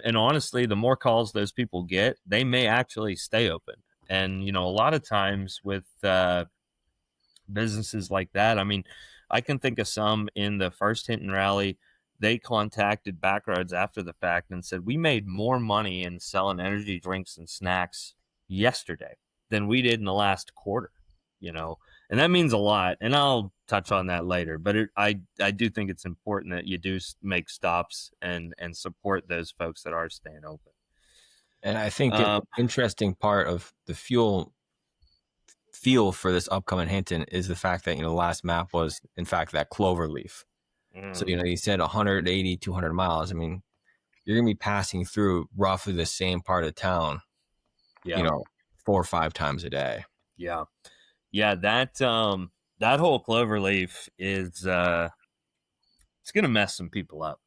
And honestly, the more calls those people get, they may actually stay open. And, a lot of times with businesses like that, I mean, I can think of some in the first Hinton Rally, they contacted Backroads after the fact and said, we made more money in selling energy drinks and snacks yesterday than we did in the last quarter, and that means a lot. And I'll touch on that later, but I do think it's important that you do make stops and support those folks that are staying open. And I think an interesting part of the feel for this upcoming Hinton is the fact that, the last map was, in fact, that clover leaf. So, you said 180, 200 miles. I mean, you're going to be passing through roughly the same part of town, 4 or 5 times a day. Yeah. Yeah, that whole clover leaf is it's going to mess some people up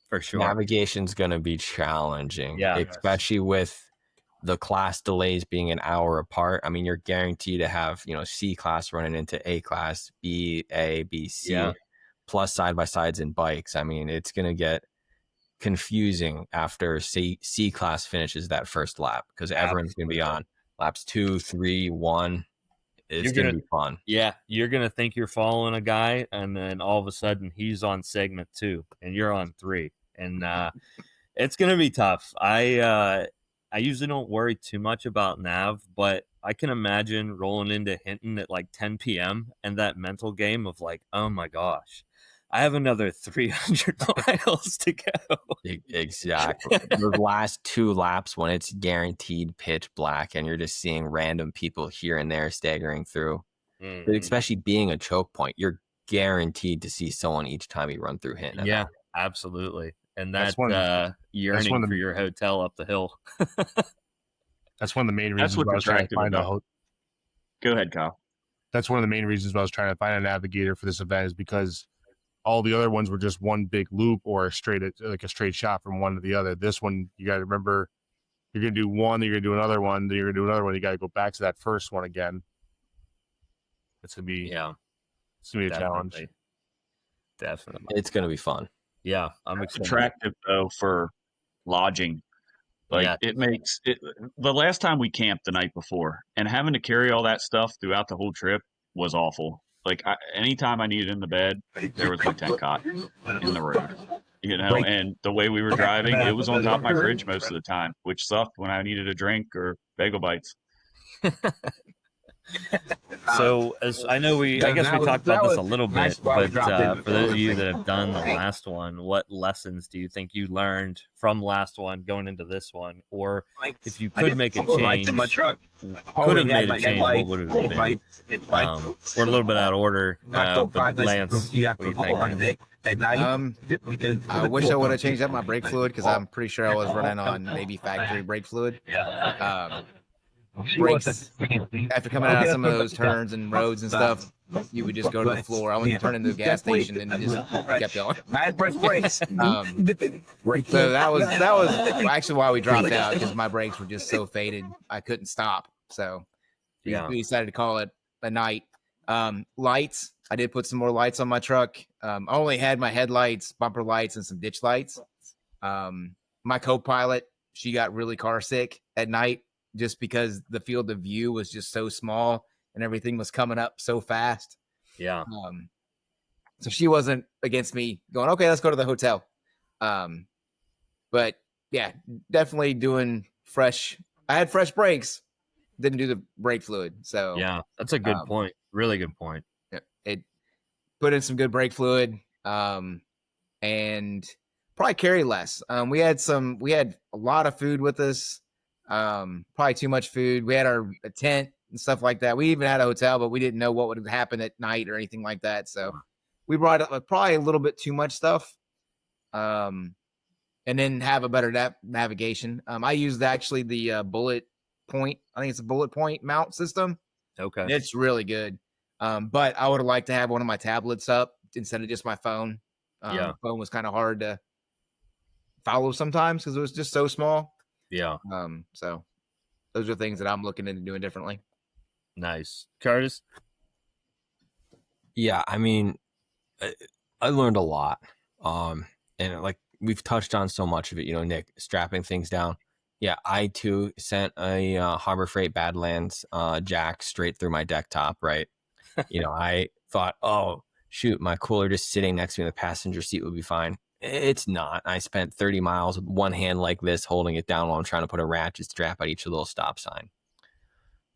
for sure. Navigation's going to be challenging, especially with the class delays being an hour apart. I mean, you're guaranteed to have, C class running into A class, B, A, B, C, plus side-by-sides and bikes. I mean, it's going to get confusing after C class finishes that first lap because everyone's going to be on laps 2, 3, 1. It's going to be fun. Yeah, you're going to think you're following a guy, and then all of a sudden he's on segment 2, and you're on 3. And it's going to be tough. I usually don't worry too much about nav, but I can imagine rolling into Hinton at like 10 p.m. and that mental game of like, oh my gosh, I have another 300 miles to go. Exactly. The last 2 laps when it's guaranteed pitch black and you're just seeing random people here and there staggering through. Mm-hmm. But especially being a choke point, you're guaranteed to see someone each time you run through Hinton. Yeah, absolutely. And that's yearning for your hotel up the hill. That's one of the main That's reasons what's why I was trying to attractive find about. Go ahead, Kyle. That's one of the main reasons why I was trying to find a navigator for this event, is because all the other ones were just one big loop or a straight shot from one to the other. This one, you got to remember, you're going to do one, then you're going to do another one, then you're going to do another one. You got to go back to that first one again. It's going to be, it's going to be a challenge. Definitely. It's going to be fun. Yeah. I'm It's excited. attractive though for lodging. Like it makes it. The last time we camped the night before and having to carry all that stuff throughout the whole trip was awful. Like anytime I needed in the bed, there was my tent cot in the road. You know, and the way we were driving, it was on top of my fridge most of the time, which sucked when I needed a drink or bagel bites. So, as I know, I guess we talked about this a little bit, but for those of you that have done the last one, what lessons do you think you learned from last one going into this one? Or if you could make a change, could have made a change, what would it have been? We're a little bit out of order, but Lance, what do you think? I wish I would have changed up my brake fluid, because I'm pretty sure I was running on maybe factory brake fluid. Brakes, after coming out of some of those turns and roads and stuff, you would just go to the floor. I went to turn into a gas station and it just kept going. So that was actually why we dropped out, because my brakes were just so faded I couldn't stop. So we decided to call it a night. Lights, I did put some more lights on my truck. I only had my headlights, bumper lights, and some ditch lights. My co-pilot, she got really car sick at night, just because the field of view was just so small and everything was coming up so fast. Yeah. So she wasn't against me going, okay, let's go to the hotel. But yeah, definitely doing fresh. I had fresh brakes, didn't do the brake fluid. So yeah, that's a good point. Really good point. It put in some good brake fluid, and probably carry less. We had a lot of food with us. Probably too much food. We had a tent and stuff like that. We even had a hotel, but we didn't know what would happen at night or anything like that. So we brought up probably a little bit too much stuff. And then have a better navigation. I used actually the bullet point. I think it's a bullet point mount system. Okay. It's really good. But I would have liked to have one of my tablets up instead of just my phone. The phone was kind of hard to follow sometimes because it was just so small. Yeah. So those are things that I'm looking into doing differently. Nice. Curtis? Yeah, I mean, I learned a lot. And like we've touched on so much of it, Nick, strapping things down. Yeah, I too sent a Harbor Freight Badlands jack straight through my deck top, right? I thought, oh, shoot, my cooler just sitting next to me in the passenger seat would be fine. It's not. I spent 30 miles with one hand like this, holding it down while I'm trying to put a ratchet strap at each little stop sign.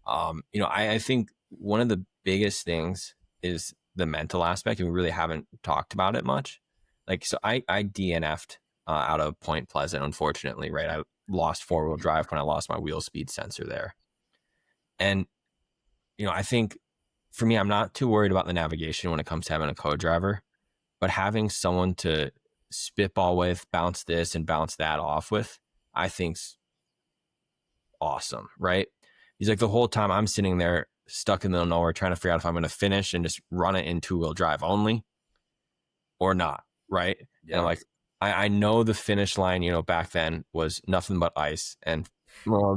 I think one of the biggest things is the mental aspect, and we really haven't talked about it much. Like, so I DNF'd out of Point Pleasant, unfortunately, right? I lost four-wheel drive when I lost my wheel speed sensor there. And, I think for me, I'm not too worried about the navigation when it comes to having a co-driver, but having someone to spitball with, bounce this and bounce that off with, I think's awesome, right? He's like, the whole time I'm sitting there stuck in the middle of nowhere trying to figure out if I'm going to finish and just run it in two-wheel drive only or not, right? Yeah. And I'm like, I know the finish line, back then was nothing but ice, and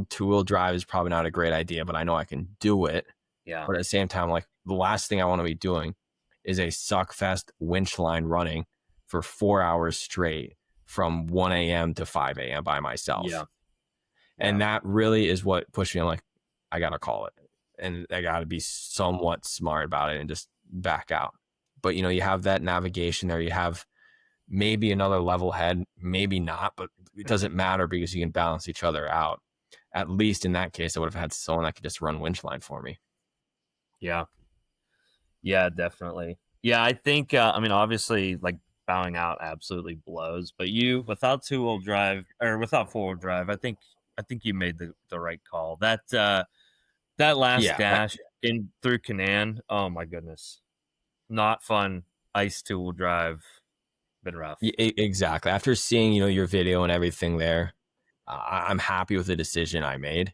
two-wheel drive is probably not a great idea, but I know I can do it. Yeah. But at the same time, like, the last thing I want to be doing is a suckfest winch line running for 4 hours straight from 1 a.m. to 5 a.m. by myself. Yeah. And that really is what pushed me. I'm like, I got to call it. And I got to be somewhat smart about it and just back out. But, you have that navigation there. You have maybe another level head, maybe not, but it doesn't matter because you can balance each other out. At least in that case, I would have had someone that could just run winch line for me. Yeah. Yeah, definitely. Yeah, I think, obviously, like, bowing out absolutely blows, but without two-wheel drive or without four-wheel drive, I think you made the right call. That last dash in through Canaan, oh my goodness, not fun. Ice two-wheel drive, been rough. Yeah, exactly. After seeing your video and everything there, I'm happy with the decision I made.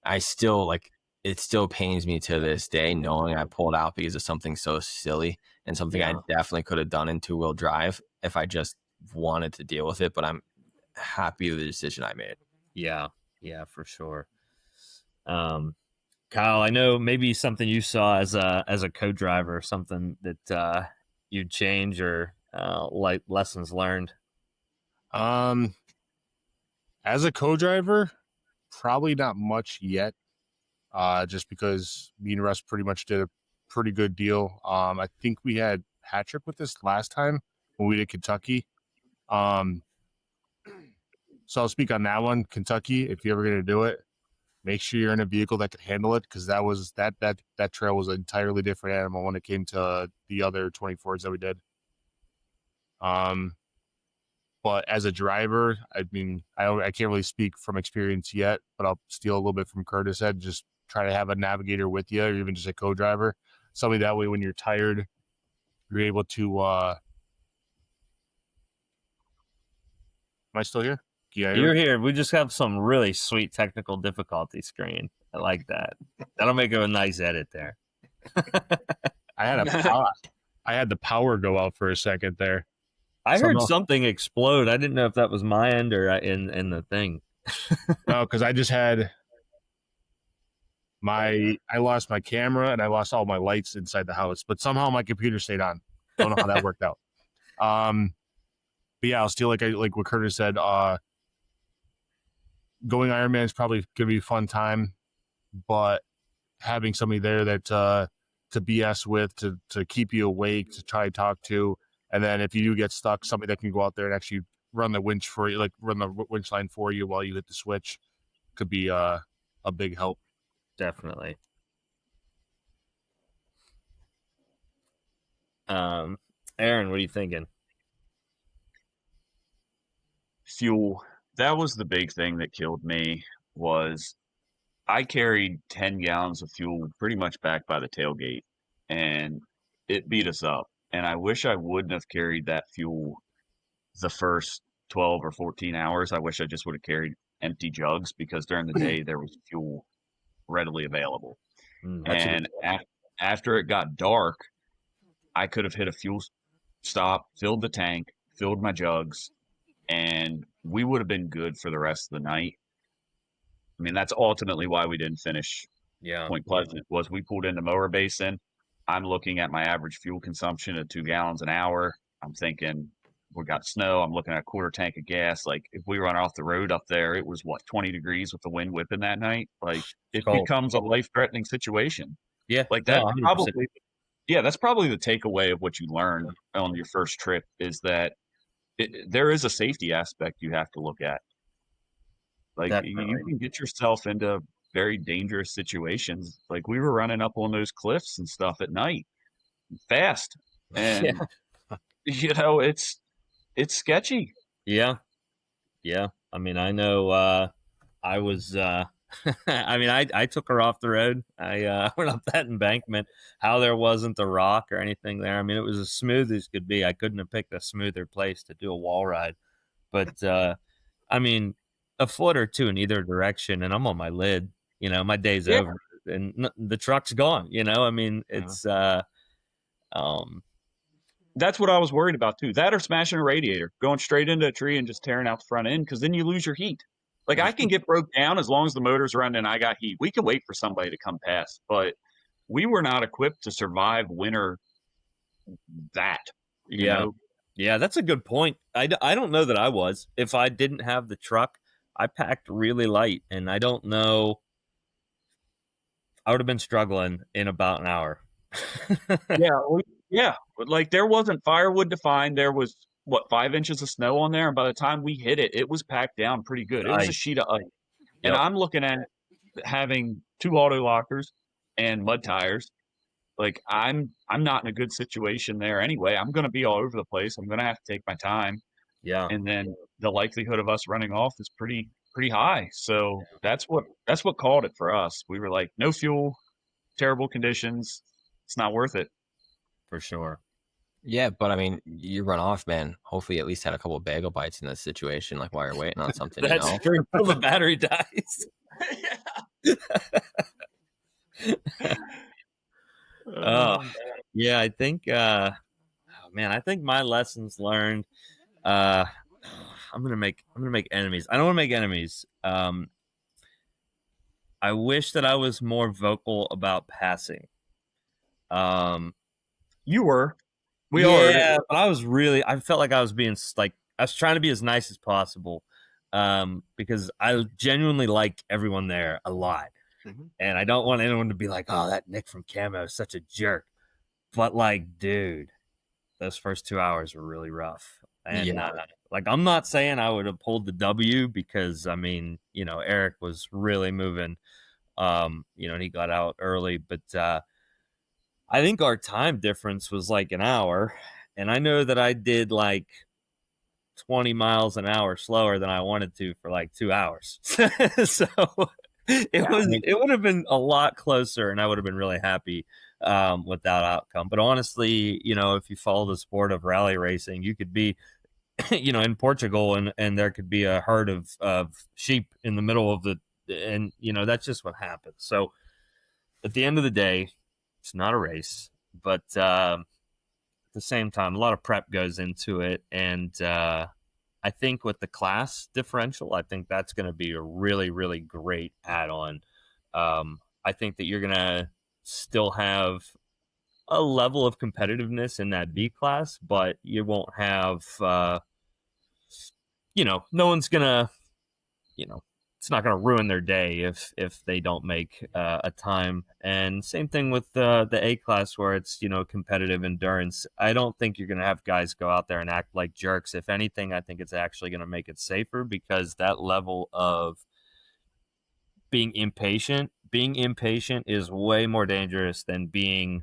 I still like it still pains me to this day knowing I pulled out because of something so silly and something I definitely could have done in 2-wheel drive if I just wanted to deal with it. But I'm happy with the decision I made. Yeah, for sure. Kyle, I know maybe something you saw as a co-driver, something that you'd change or like lessons learned. As a co-driver, probably not much yet. Just because me and Russ pretty much did a pretty good deal. I think we had Patrick with us last time when we did Kentucky. So I'll speak on that one. Kentucky, if you're ever going to do it, make sure you're in a vehicle that can handle it, because that trail was an entirely different animal when it came to the other 24s that we did. But as a driver, I mean, I can't really speak from experience yet, but I'll steal a little bit from Curtis said. Just try to have a navigator with you, or even just a co-driver. Somebody that way when you're tired, you're able to. Am I still here? Yeah, You're here. We just have some really sweet technical difficulty screen. I like that. That'll make a nice edit there. I had the power go out for a second there. I heard something explode. I didn't know if that was my end or in the thing. No, because I just had I lost my camera and I lost all my lights inside the house, but somehow my computer stayed on. Don't know how that worked out. But yeah, I'll still like what Curtis said. Going Ironman is probably gonna be a fun time, but having somebody there that to BS with, to keep you awake, to try to talk to, and then if you do get stuck, somebody that can go out there and actually run the winch for you, like run the winch line for you while you hit the switch, could be a big help. Definitely. Aaron, what are you thinking? Fuel. That was the big thing that killed me. Was I carried 10 gallons of fuel pretty much back by the tailgate, and it beat us up. And I wish I wouldn't have carried that fuel the first 12 or 14 hours. I wish I just would have carried empty jugs, because during the day there was fuel readily available. And after it got dark, I could have hit a fuel stop, filled the tank, filled my jugs, and we would have been good for the rest of the night. I mean, that's ultimately why we didn't finish Point Pleasant, was we pulled into Mower Basin. I'm looking at my average fuel consumption at 2 gallons an hour. I'm thinking, we got snow. I'm looking at a quarter tank of gas. Like, if we run off the road up there, it was 20 degrees with the wind whipping that night. Like, it becomes a life-threatening situation. Yeah. Like that that's probably the takeaway of what you learn on your first trip, is that there is a safety aspect you have to look at. Like, you can get yourself into very dangerous situations. Like, we were running up on those cliffs and stuff at night fast, and you know, it's sketchy. Yeah. I mean, I know I was I mean, I took her off the road. I went up that embankment. How there wasn't a rock or anything there. I mean, it was as smooth as could be. I couldn't have picked a smoother place to do a wall ride. But I mean, a foot or two in either direction, and I'm on my lid. You know, my day's over, and the truck's gone. You know, I mean, it's that's what I was worried about too. That or smashing a radiator, going straight into a tree and just tearing out the front end, because then you lose your heat. Like, I can get broke down as long as the motor's running and I got heat. We can wait for somebody to come past, but we were not equipped to survive winter. You know? Yeah, that's a good point. I don't know that I was. If I didn't have the truck, I packed really light, and I don't know. I would have been struggling in about an hour. Yeah. But like, there wasn't firewood to find. There was 5 inches of snow on there, and by the time we hit it, it was packed down pretty good. It was a sheet of ice. And I'm looking at having 2 auto lockers and mud tires. Like, I'm not in a good situation there anyway. I'm going to be all over the place. I'm going to have to take my time. Yeah. And then the likelihood of us running off is pretty high. So that's what called it for us. We were like, no fuel, terrible conditions. It's not worth it. For sure. Yeah, but I mean, you run off, man. Hopefully, you at least had a couple of bagel bites in this situation, like while you're waiting on something. That's true. Until the battery dies. Oh, yeah, I think man, I think my lessons learned, uh I'm gonna make enemies. I don't want to make enemies. I wish that I was more vocal about passing. You were. We all heard it. Yeah, but I felt like I was being like, I was trying to be as nice as possible, because I genuinely like everyone there a lot, and I don't want anyone to be like, oh, that Nick from CAMO is such a jerk. But like, dude, those first 2 hours were really rough. And Yeah. like, I'm not saying I would have pulled the W, because I mean, Eric was really moving, and he got out early, but I think our time difference was like an hour, and I know that I did like 20 miles an hour slower than I wanted to for like 2 hours. So it would have been a lot closer, and I would have been really happy with that outcome. But honestly, if you follow the sport of rally racing, you could be in Portugal, and there could be a herd of sheep in the middle of and that's just what happens. So at the end of the day, it's not a race, but at the same time, a lot of prep goes into it. And I think with the class differential, I think that's going to be a really, really great add-on. I think that you're going to still have a level of competitiveness in that B class, but you won't have, no one's going to, it's not going to ruin their day if they don't make a time. And same thing with the A class, where it's competitive endurance. I don't think you're going to have guys go out there and act like jerks. If anything, I think it's actually going to make it safer, because that level of being impatient is way more dangerous than being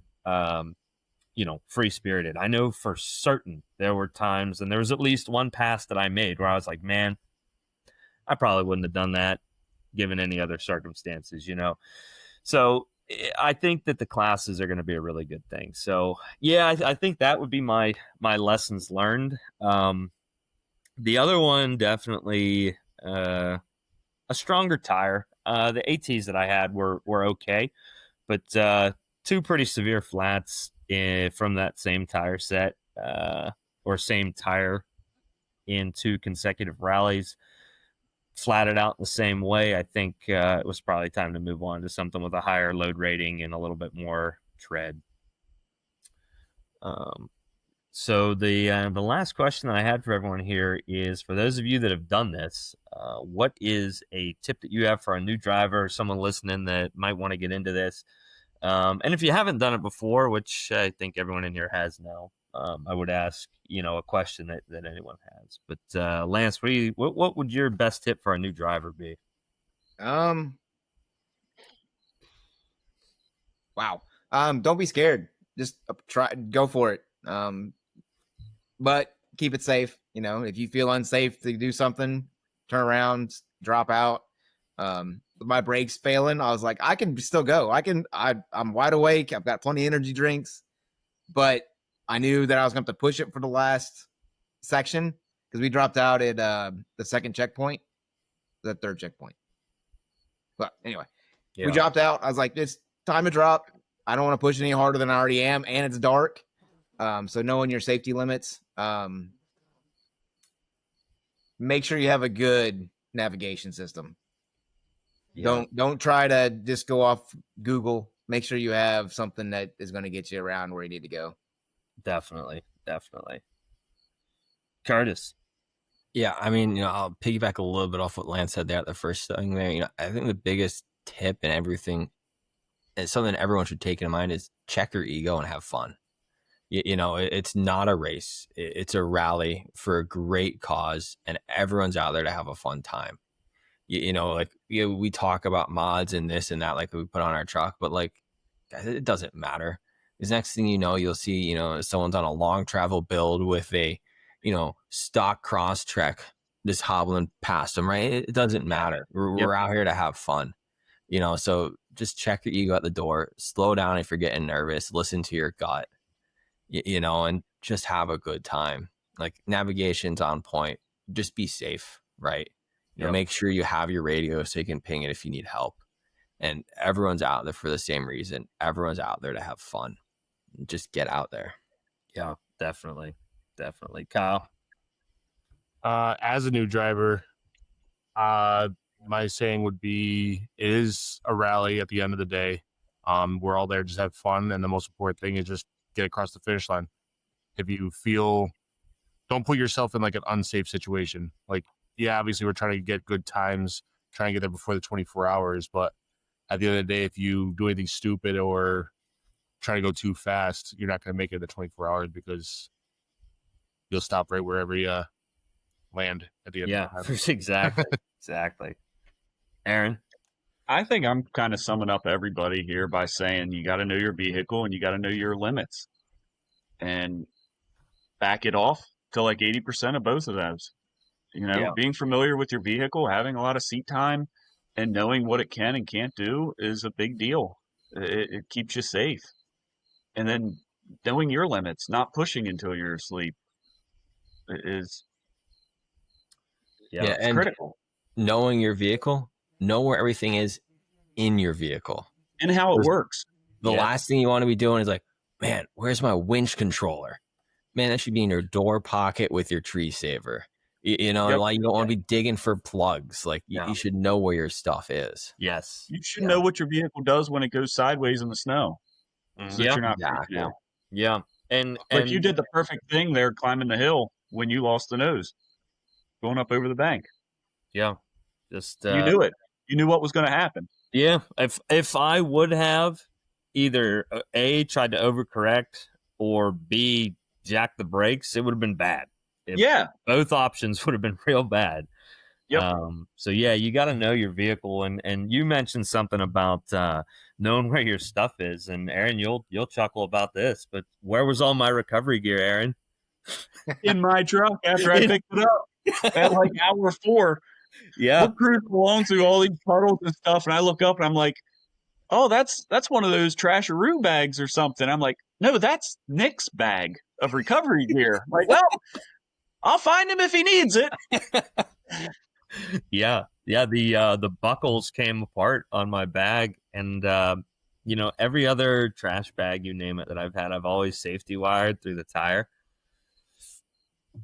free spirited. I know for certain there were times, and there was at least one pass that I made where I was like, man, I probably wouldn't have done that given any other circumstances, So I think that the classes are going to be a really good thing. So yeah, I think that would be my lessons learned. The other one, definitely a stronger tire. The ATs that I had were okay, but two pretty severe flats from that same tire set, or same tire in 2 consecutive rallies, flatted out the same way. I think it was probably time to move on to something with a higher load rating and a little bit more tread. So the last question that I had for everyone here is, for those of you that have done this, what is a tip that you have for a new driver, or someone listening that might want to get into this? And if you haven't done it before, which I think everyone in here has now, I would ask, a question that anyone has. But Lance, what would your best tip for a new driver be? Wow. Don't be scared. Just go for it. But keep it safe. If you feel unsafe to do something, turn around, drop out. With my brakes failing, I was like, I can still go. I'm wide awake. I've got plenty of energy drinks, but I knew that I was going to have to push it for the last section, because we dropped out at the second checkpoint, the third checkpoint. But anyway, we dropped out. I was like, it's time to drop. I don't want to push any harder than I already am, and it's dark. So knowing your safety limits, make sure you have a good navigation system. Yeah. Don't try to just go off Google. Make sure you have something that is going to get you around where you need to go. Definitely. Curtis. Yeah, I mean, I'll piggyback a little bit off what Lance said there at the first thing there. I think the biggest tip and everything, and something everyone should take in mind, is check your ego and have fun. It's not a race. It's a rally for a great cause, and everyone's out there to have a fun time. We talk about mods and this and that, like we put on our truck, but like, guys, it doesn't matter. Because next thing you know, you'll see, someone's on a long travel build with a, stock cross trek, just hobbling past them, right? It doesn't matter. We're out here to have fun, so just check your ego at the door, slow down if you're getting nervous, listen to your gut, and just have a good time. Like, navigation's on point. Just be safe, right? Make sure you have your radio so you can ping it if you need help. and everyone's out there for the same reason. Everyone's out there to have fun. Just get out there. Yeah, definitely. Kyle. As a new driver, my saying would be, it is a rally at the end of the day. We're all there just have fun, and the most important thing is just get across the finish line. If you feel, don't put yourself in like an unsafe situation. Like, yeah, obviously we're trying to get good times, trying to get there before the 24 hours, but at the end of the day, if you do anything stupid or try to go too fast, you're not going to make it the 24 hours, because you'll stop right wherever you land at the end. Yeah, of the time. exactly. Aaron. I think I'm kind of summing up everybody here by saying you got to know your vehicle and you got to know your limits, and back it off to like 80% of both of those. Yeah. Being familiar with your vehicle, having a lot of seat time, and knowing what it can and can't do is a big deal. It keeps you safe. And then knowing your limits, not pushing until you're asleep, is Yeah, and critical. knowing your vehicle, know where everything is in your vehicle and how it works. The last thing you want to be doing is like, man, where's my winch controller? Man, that should be in your door pocket with your tree saver. You know, Yep. like you don't want to be digging for plugs. Like you should know where your stuff is. Yes. You should know what your vehicle does when it goes sideways in the snow. So that you're not freaking out. Yeah. And Like you did the perfect thing there climbing the hill when you lost the nose, going up over the bank. Yeah. Just you knew it. You knew what was going to happen. Yeah. If I would have either A, tried to overcorrect, or B, jack the brakes, it would have been bad. Both options would have been real bad. Yep. So yeah, you got to know your vehicle, and you mentioned something about knowing where your stuff is. And Aaron, you'll chuckle about this, but where was all my recovery gear, Aaron? In my truck after I picked it up at like hour 4. Yeah, we're cruising along through all these puddles and stuff, and I look up and I'm like, "Oh, that's one of those trasharoo bags or something." I'm like, "No, that's Nick's bag of recovery gear." I'm like, well, I'll find him if he needs it. Yeah. The buckles came apart on my bag, and every other trash bag, you name it, that I've had, I've always safety wired through the tire.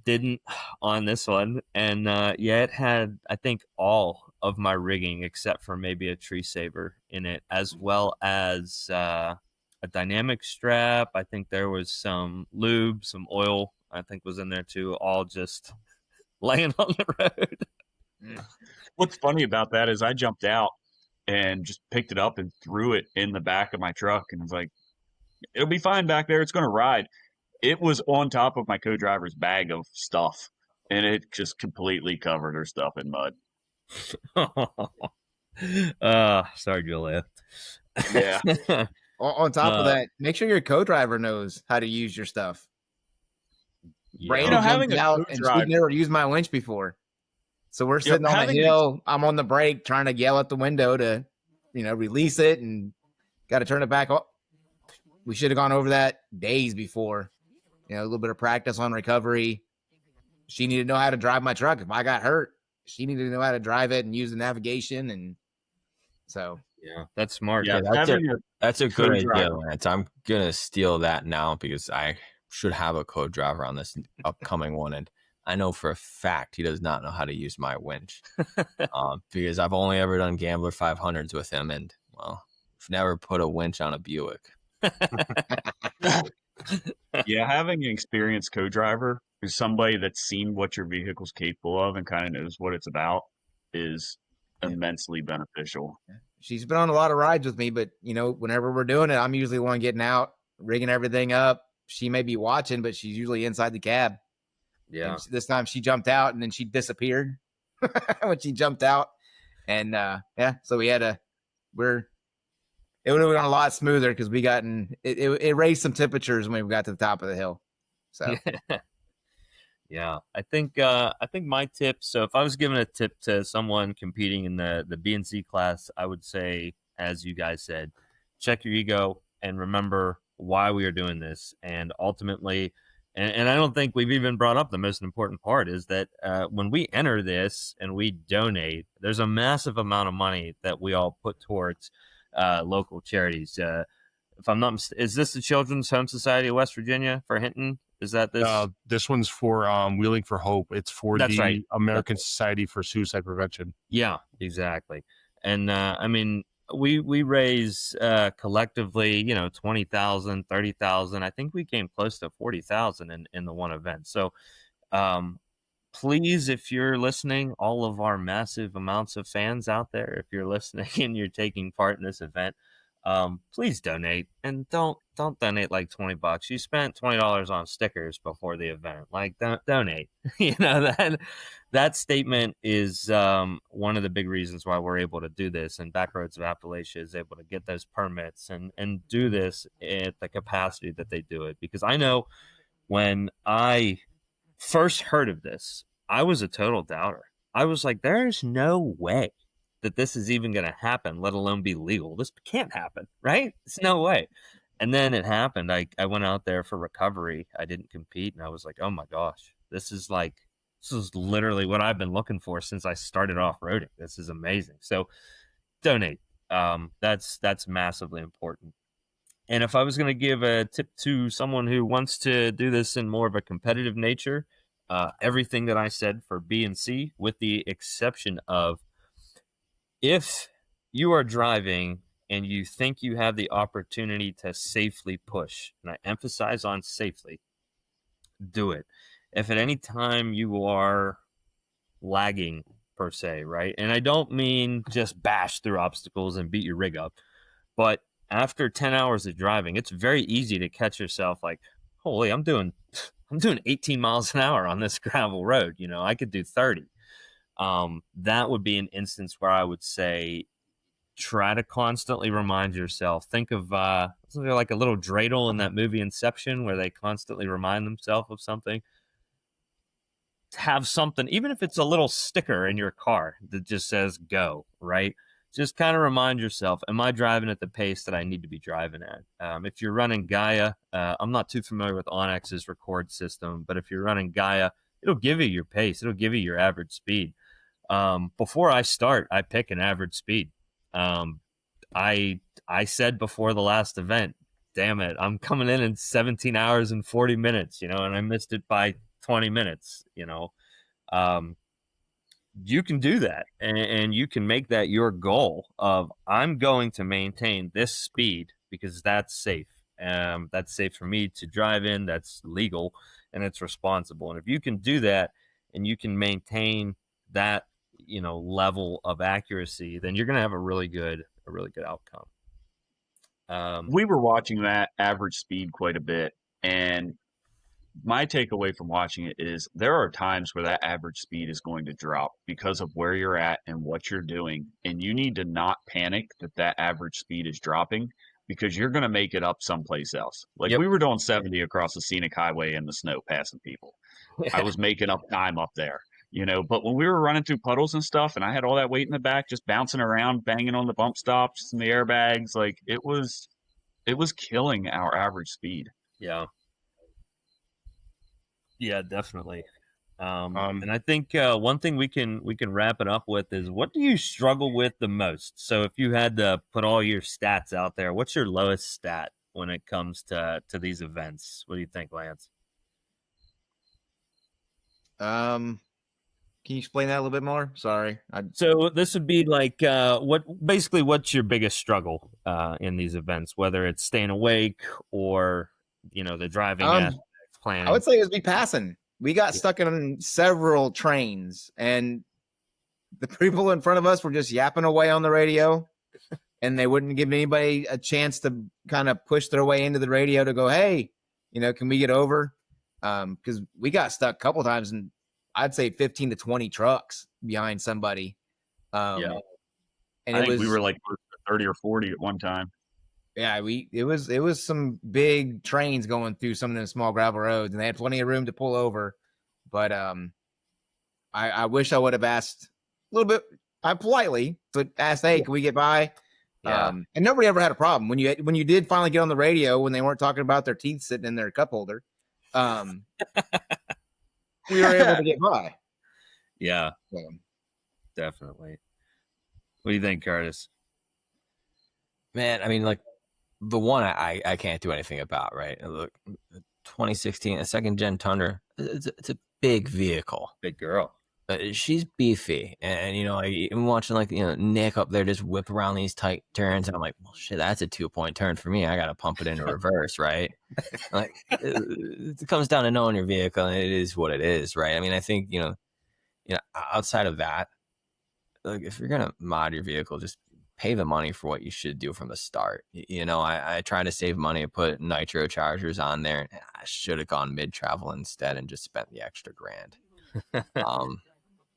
Didn't on this one, and it had, I think, all of my rigging except for maybe a tree saver in it, as well as a dynamic strap. I think there was some lube, some oil, I think was in there too, all just laying on the road. What's funny about that is I jumped out and just picked it up and threw it in the back of my truck, and was like, "It'll be fine back there. It's going to ride." It was on top of my co-driver's bag of stuff, and it just completely covered her stuff in mud. Sorry, Julia. Yeah. On top of that, make sure your co-driver knows how to use your stuff. Brandon having a out and she'd never used my winch before. So we're sitting on the hill. I'm on the brake trying to yell at the window to, release it, and got to turn it back up. We should have gone over that days before. A little bit of practice on recovery. She needed to know how to drive my truck. If I got hurt, she needed to know how to drive it and use the navigation. And so, yeah, that's smart. Yeah, that's a good idea, Lance. I'm gonna steal that now because I should have a co-driver on this upcoming one, and I know for a fact he does not know how to use my winch because I've only ever done Gambler 500s with him, and well, I've never put a winch on a Buick. Yeah, having an experienced co-driver who's somebody that's seen what your vehicle's capable of and kind of knows what it's about is immensely beneficial. She's been on a lot of rides with me, but whenever we're doing it, I'm usually the one getting out, rigging everything up. She may be watching, but she's usually inside the cab. Yeah. And this time she jumped out and then she disappeared when she jumped out. And so we had it would have gone a lot smoother because we it raised some temperatures when we got to the top of the hill. So yeah, I think my tip. So if I was giving a tip to someone competing in the B and C class, I would say, as you guys said, check your ego and remember why we are doing this. And ultimately, And I don't think we've even brought up the most important part is that when we enter this and we donate, there's a massive amount of money that we all put towards local charities. If I'm not is this the Children's Home Society of West Virginia for Hinton? Is that this? This one's for Wheeling for Hope. It's for That's the right. American Society for Suicide Prevention. Yeah, exactly. And I mean, we raise collectively, 20,000, 30,000. I think we came close to 40,000 in the one event. So please, if you're listening, all of our massive amounts of fans out there, if you're listening and you're taking part in this event, please donate, and don't donate like $20. You spent $20 on stickers before the event. Like, donate. That statement is one of the big reasons why we're able to do this, and Backroads of Appalachia is able to get those permits and do this at the capacity that they do it. Because I know when I first heard of this, I was a total doubter. I was like, there's no way that this is even going to happen, let alone be legal. This can't happen, right? It's no way. And then it happened. I went out there for recovery. I didn't compete, and I was like, oh my gosh, this is literally what I've been looking for since I started off-roading. This is amazing. So donate. That's massively important. And if I was going to give a tip to someone who wants to do this in more of a competitive nature, everything that I said for B and C, with the exception of, if you are driving and you think you have the opportunity to safely push, and I emphasize on safely, do it. If at any time you are lagging per se, right? And I don't mean just bash through obstacles and beat your rig up, but after 10 hours of driving, it's very easy to catch yourself like, holy, I'm doing 18 miles an hour on this gravel road. I could do 30. That would be an instance where I would say, try to constantly remind yourself. Think of like a little dreidel in that movie Inception, where they constantly remind themselves of something. Have something, even if it's a little sticker in your car that just says go, right? Just kind of remind yourself, am I driving at the pace that I need to be driving at? If you're running Gaia, I'm not too familiar with Onyx's record system, but if you're running Gaia, it'll give you your pace. It'll give you your average speed. Before I start, I pick an average speed. I said before the last event, damn it, I'm coming in 17 hours and 40 minutes, and I missed it by 20 minutes, you can do that, and you can make that your goal of, I'm going to maintain this speed because that's safe. That's safe for me to drive in, that's legal, and it's responsible. And if you can do that and you can maintain that, level of accuracy, then you're going to have a really good outcome. We were watching that average speed quite a bit, and my takeaway from watching it is there are times where that average speed is going to drop because of where you're at and what you're doing. And you need to not panic that average speed is dropping, because you're going to make it up someplace else. Like, Yep. We were doing 70 across the scenic highway in the snow, passing people. I was making up time up there, but when we were running through puddles and stuff, and I had all that weight in the back, just bouncing around, banging on the bump stops and the airbags, like it was killing our average speed. Yeah, definitely. And I think one thing we can wrap it up with is, what do you struggle with the most? So if you had to put all your stats out there, what's your lowest stat when it comes to these events? What do you think, Lance? Can you explain that a little bit more? Sorry. So this would be like, what's your biggest struggle in these events, whether it's staying awake or, the driving aspects, planning? I would say it was me passing. We got stuck in several trains, and the people in front of us were just yapping away on the radio, and they wouldn't give anybody a chance to kind of push their way into the radio to go, hey, can we get over? Because we got stuck a couple times, and I'd say 15 to 20 trucks behind somebody. And I think we were like 30 or 40 at one time. Yeah, it was some big trains going through some of the small gravel roads, and they had plenty of room to pull over. But I wish I would have asked a little bit, politely, but asked, hey, can we get by? Yeah. And nobody ever had a problem when you did finally get on the radio, when they weren't talking about their teeth sitting in their cup holder. we were able to get by. Yeah, So, definitely. What do you think, Curtis? Man, I mean, like the one I can't do anything about, right? Look, 2016, a second gen Tundra. It's a big vehicle. Big girl. She's beefy, and you know, I'm watching like Nick up there just whip around these tight turns, and I'm like, well, shit, that's a 2-point turn for me. I got to pump it into reverse, right? Like it comes down to knowing your vehicle, and it is what it is, right? I mean, I think outside of that, like if you're gonna mod your vehicle, just pay the money for what you should do from the start. I try to save money, put nitro chargers on there. I should have gone mid travel instead and just spent the extra grand.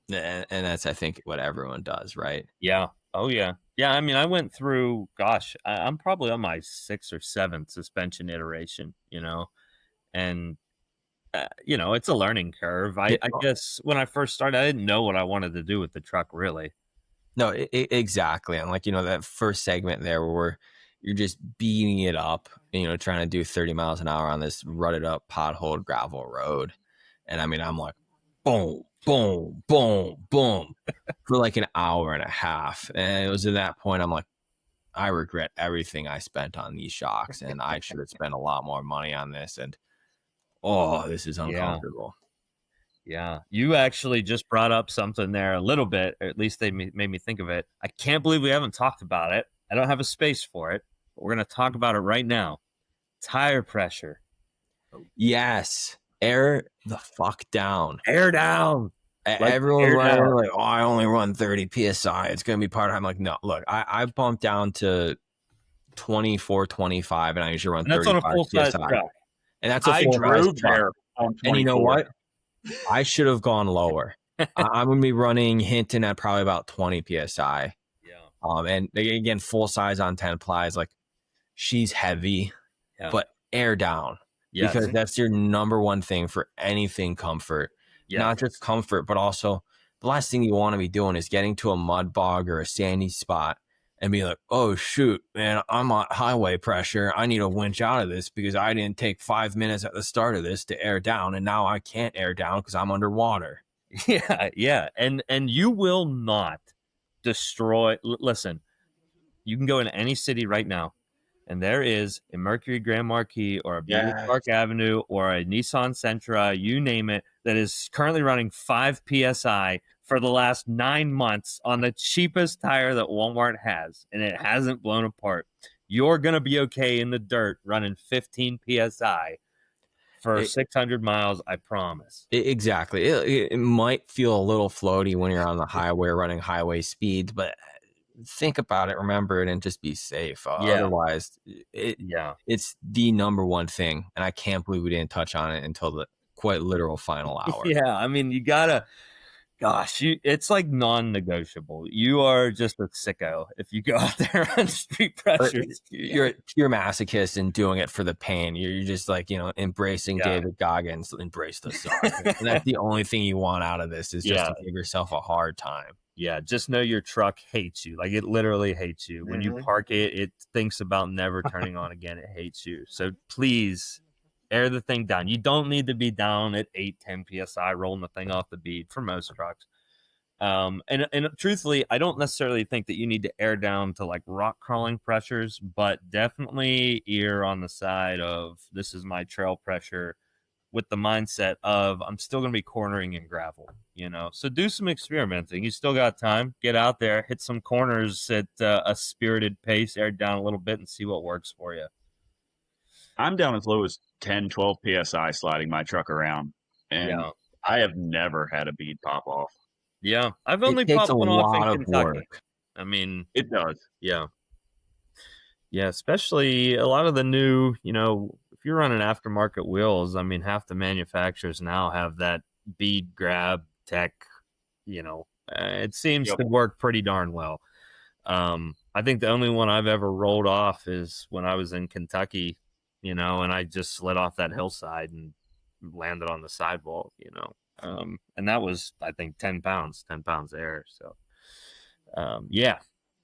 And that's, I think, what everyone does, right? Yeah. Oh, yeah. Yeah, I mean, I went through, gosh, I'm probably on my 6th or 7th suspension iteration, and, it's a learning curve. I guess when I first started, I didn't know what I wanted to do with the truck, really. No, exactly. And like, that first segment there where you're just beating it up, trying to do 30 miles an hour on this rutted up potholed gravel road. And I mean, I'm like, boom, boom, boom, boom for like an hour and a half. And it was at that point, I'm like, I regret everything I spent on these shocks, and I should have spent a lot more money on this. And this is uncomfortable. Yeah. You actually just brought up something there a little bit, or at least they made me think of it. I can't believe we haven't talked about it. I don't have a space for it, but we're going to talk about it right now. Tire pressure. Yes. Air the fuck down. Air down. Everyone running like, I only run 30 PSI. It's going to be part of. I'm like, no, look, I bumped down to 24, 25, and I usually run 35 that's on a full-size PSI. truck. And that's a full-size truck. And you know what? I should have gone lower. I'm going to be running, hinting at probably about 20 PSI. Yeah. And again, full size on 10 plies. Like, she's heavy, but air down. Yes. Because that's your number one thing for anything comfort. Yes. Not just comfort, but also the last thing you want to be doing is getting to a mud bog or a sandy spot and be like, oh, shoot, man, I'm on highway pressure. I need to winch out of this because I didn't take 5 minutes at the start of this to air down, and now I can't air down because I'm underwater. Yeah. And you will not destroy. Listen, you can go into any city right now, and there is a Mercury Grand Marquis or a Beauty Park Avenue or a Nissan Sentra, you name it, that is currently running 5 PSI for the last 9 months on the cheapest tire that Walmart has, and it hasn't blown apart. You're going to be okay in the dirt running 15 PSI for 600 miles, I promise. Exactly. It might feel a little floaty when you're on the highway running highway speeds, but think about it, remember it, and just be safe. Otherwise, it's the number one thing, and I can't believe we didn't touch on it until the quite literal final hour. Yeah, I mean, you gotta. Gosh, it's like non-negotiable. You are just a sicko if you go out there on street pressure. You're a pure masochist and doing it for the pain. You're just like, embracing David Goggins, embrace the suck. And that's the only thing you want out of this is just to give yourself a hard time. Yeah, just know your truck hates you. Like, it literally hates you. When you park it, it thinks about never turning on again. It hates you. So please air the thing down. You don't need to be down at 8-10 PSI rolling the thing off the bead for most trucks. And truthfully, I don't necessarily think that you need to air down to like rock crawling pressures, but definitely err on the side of this is my trail pressure with the mindset of I'm still going to be cornering in gravel, So do some experimenting. You still got time. Get out there, hit some corners at a spirited pace, air down a little bit and see what works for you. I'm down as low as 10, 12 PSI sliding my truck around, and I have never had a bead pop off. Yeah, I've only popped one off in Kentucky. I mean, it does. Yeah, especially a lot of the new, if you're running aftermarket wheels, I mean, half the manufacturers now have that bead grab tech, it seems to work pretty darn well. I think the only one I've ever rolled off is when I was in Kentucky, and I just slid off that hillside and landed on the sidewalk, and that was, I think, 10 pounds air. So,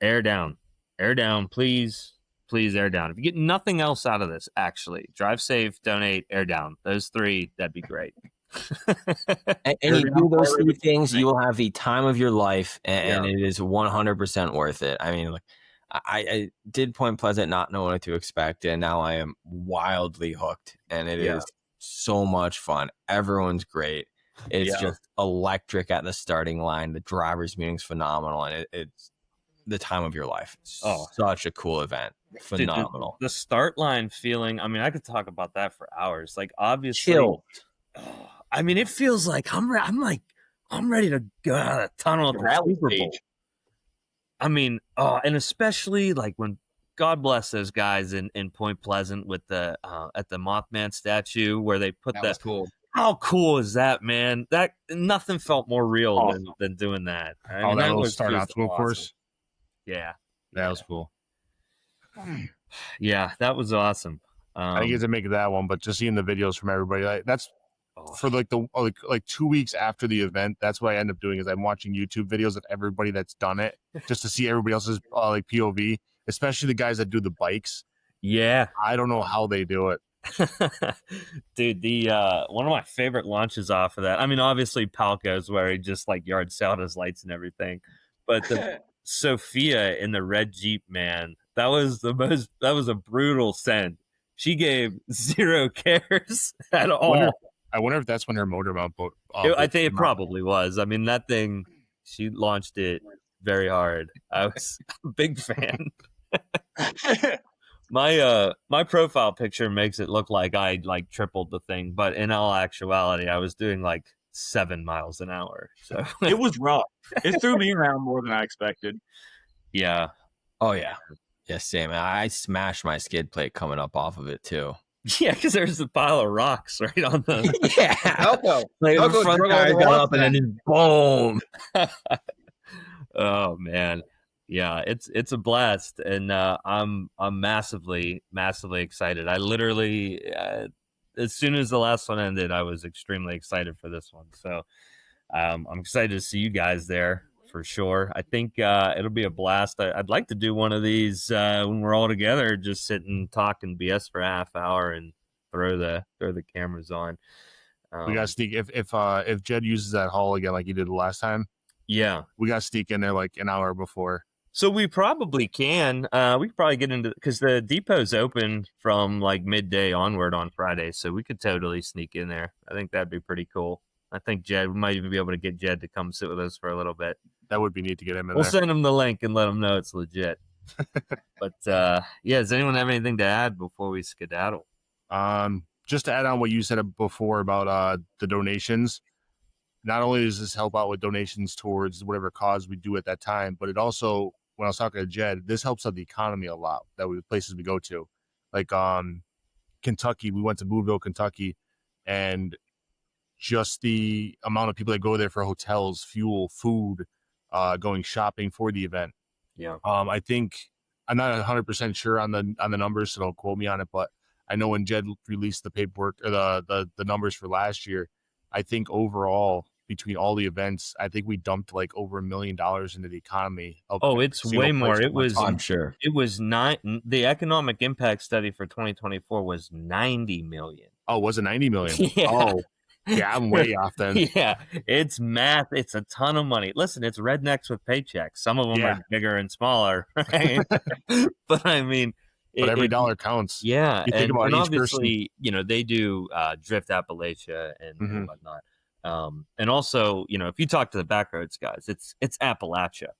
air down, please please, air down. If you get nothing else out of this, actually, drive safe, donate, air down. Those three, that'd be great. And you do those three things, you will have the time of your life, and it is 100% worth it. I mean, like, I did Point Pleasant not know what to expect, and now I am wildly hooked, and it is so much fun. Everyone's great. It's just electric at the starting line. The driver's meeting's phenomenal, and it's the time of your life. Such a cool event. Phenomenal. Dude, the start line feeling, I mean, I could talk about that for hours. Like, obviously, chill. I mean, it feels like I'm ready to go out of the tunnel at the Super Bowl. I mean, and especially like when, God bless those guys in Point Pleasant with the at the Mothman statue where they put that. Was cool. How cool is that, man? That nothing felt more real than doing that. I mean, that that little start obstacle awesome. course. Yeah, that was cool. Yeah, that was awesome. I didn't get to make that one, but just seeing the videos from everybody, like, that's for like the like 2 weeks after the event. That's what I end up doing is I'm watching YouTube videos of everybody that's done it just to see everybody else's like POV, especially the guys that do the bikes. Yeah, I don't know how they do it. Dude, the one of my favorite launches off of that, I mean, obviously Palco's where he just like yard saled his lights and everything, but the Sophia in the red Jeep, man, that was a brutal send. She gave zero cares at all. I wonder if that's when her motor mount I think it probably was. I mean, that thing, she launched it very hard. I was a big fan. My profile picture makes it look like I like tripled the thing, but in all actuality, I was doing like 7 miles an hour. So it was rough. It threw me around more than I expected. Yeah. Oh yeah. Yeah, same. I smashed my skid plate coming up off of it too. Yeah, because there's a pile of rocks right on the. Yeah. Like the front tire got up and then just boom. Oh man. Yeah, it's a blast, and I'm massively excited. I literally, as soon as the last one ended, I was extremely excited for this one. So I'm excited to see you guys there for sure. I think it'll be a blast. I'd like to do one of these when we're all together, just sit and talk and BS for a half hour and throw the cameras on. We gotta sneak if Jed uses that hall again like he did the last time. Yeah, we gotta sneak in there like an hour before. So we probably can. We could probably get into because the depot's open from like midday onward on Friday, so we could totally sneak in there. I think that'd be pretty cool. I think we might even be able to get Jed to come sit with us for a little bit. That would be neat to get him in We'll there. send him the link and let him know it's legit. But yeah, does anyone have anything to add before we skedaddle? Just to add on what you said before about the donations. Not only does this help out with donations towards whatever cause we do at that time, but it also, when I was talking to Jed, this helps out the economy a lot. Places we go to, like Kentucky, we went to Boonville, Kentucky, and just the amount of people that go there for hotels, fuel, food, going shopping for the event. Yeah. I think I'm not 100% sure on the numbers, so don't quote me on it, but I know when Jed released the paperwork or the numbers for last year, I think overall between all the events, I think we dumped like over $1 million into the economy. It's way more. It was, I'm sure. It was the economic impact study for 2024 was 90 million. Oh, was it 90 million? Yeah. Oh, yeah, I'm way off then. Yeah, it's math. It's a ton of money. Listen, it's rednecks with paychecks. Some of them are bigger and smaller, right? But I mean, but every dollar counts. Yeah, you think about and each obviously, person. They do Drift Appalachia and whatnot. And also, if you talk to the Backroads guys, it's Appalachia.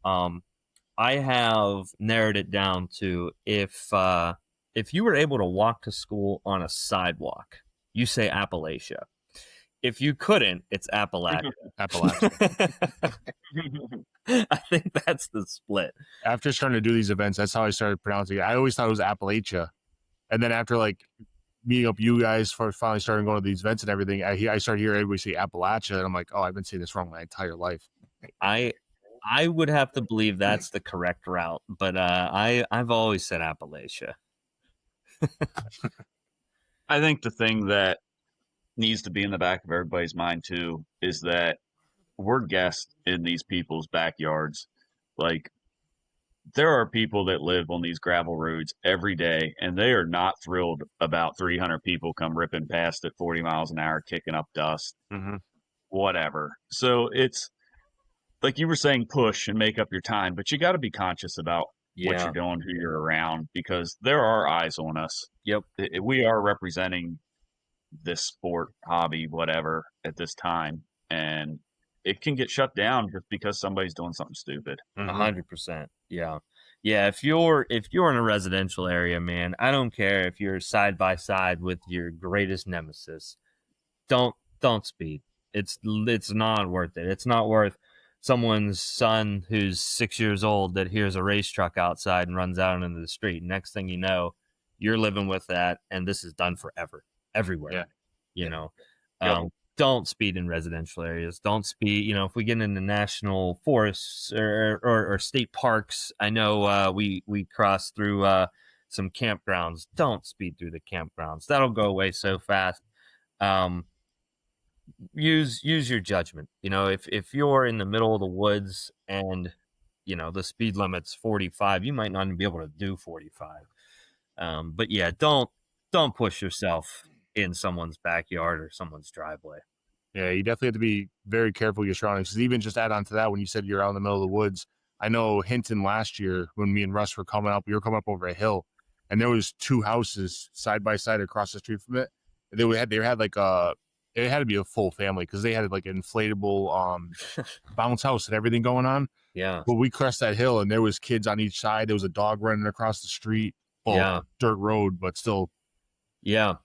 I have narrowed it down to if you were able to walk to school on a sidewalk, you say Appalachia. If you couldn't, it's Appalachia. Appalachia. I think that's the split. After starting to do these events, that's how I started pronouncing it. I always thought it was Appalachia, and then after like meeting up you guys for finally starting going to these events and everything, I started hearing everybody say Appalachia, and I'm like, oh, I've been saying this wrong my entire life. I would have to believe that's the correct route, but I've always said Appalachia. I think the thing that needs to be in the back of everybody's mind too is that we're guests in these people's backyards. Like, there are people that live on these gravel roads every day, and they are not thrilled about 300 people come ripping past at 40 miles an hour, kicking up dust, Mm-hmm. whatever. So it's like you were saying, push and make up your time, but you got to be conscious about what Yeah. you're doing, who you're around, because there are eyes on us. Yep. We are representing this sport, hobby, whatever, at this time, and it can get shut down just because somebody's doing something stupid. 100%. Yeah. Yeah. If you're in a residential area, man, I don't care if you're side by side with your greatest nemesis. Don't speed. It's not worth it. It's not worth someone's son who's 6 years old that hears a race truck outside and runs out into the street. Next thing you know, you're living with that, and this is done forever, everywhere. Yeah. You know, Yep. don't speed in residential areas. Don't speed. You know, if we get into national forests or state parks, I know we cross through some campgrounds. Don't speed through the campgrounds. That'll go away so fast. Use your judgment. You know, if you're in the middle of the woods and you know the speed limit's 45, you might not even be able to do 45. But yeah, don't push yourself in someone's backyard or someone's driveway. Yeah, you definitely have to be very careful with your surroundings. 'Cause even just add on to that, when you said you're out in the middle of the woods, I know Hinton last year when me and Russ were coming up, we were coming up over a hill, and there was 2 houses side by side across the street from it. They had like it had to be a full family because they had like an inflatable bounce house and everything going on. Yeah. But we crossed that hill and there was kids on each side. There was a dog running across the street. Well, Yeah. dirt road, but still. Yeah.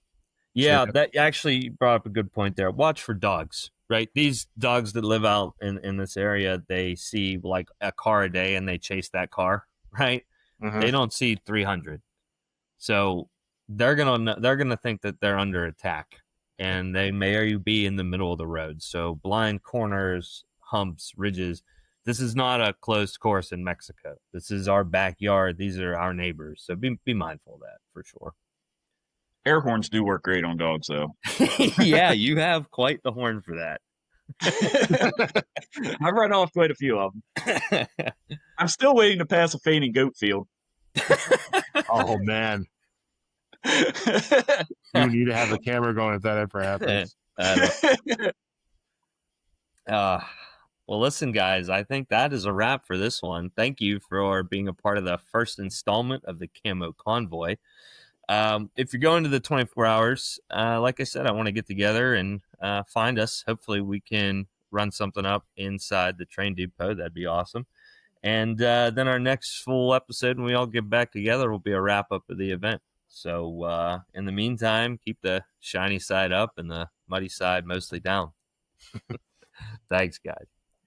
Yeah, that actually brought up a good point there. Watch for dogs, right? These dogs that live out in this area, they see like a car a day and they chase that car, right? They don't see 300. So they're gonna think that they're under attack, and they may be in the middle of the road. So blind corners, humps, ridges. This is not a closed course in Mexico. This is our backyard. These are our neighbors. So be mindful of that for sure. Air horns do work great on dogs, though. Yeah, you have quite the horn for that. I've run off quite a few of them. I'm still waiting to pass a fainting goat field. Oh man, you need to have a camera going if that ever happens. Well, listen, guys, I think that is a wrap for this one. Thank you for being a part of the first installment of the CAMO Convoy. If you're going to the 24 hours, like I said, I want to get together and find us. Hopefully we can run something up inside the train depot. That'd be awesome. And then our next full episode, when we all get back together, will be a wrap up of the event. So in the meantime, keep the shiny side up and the muddy side mostly down. Thanks, guys.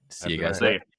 See you guys See later. ya.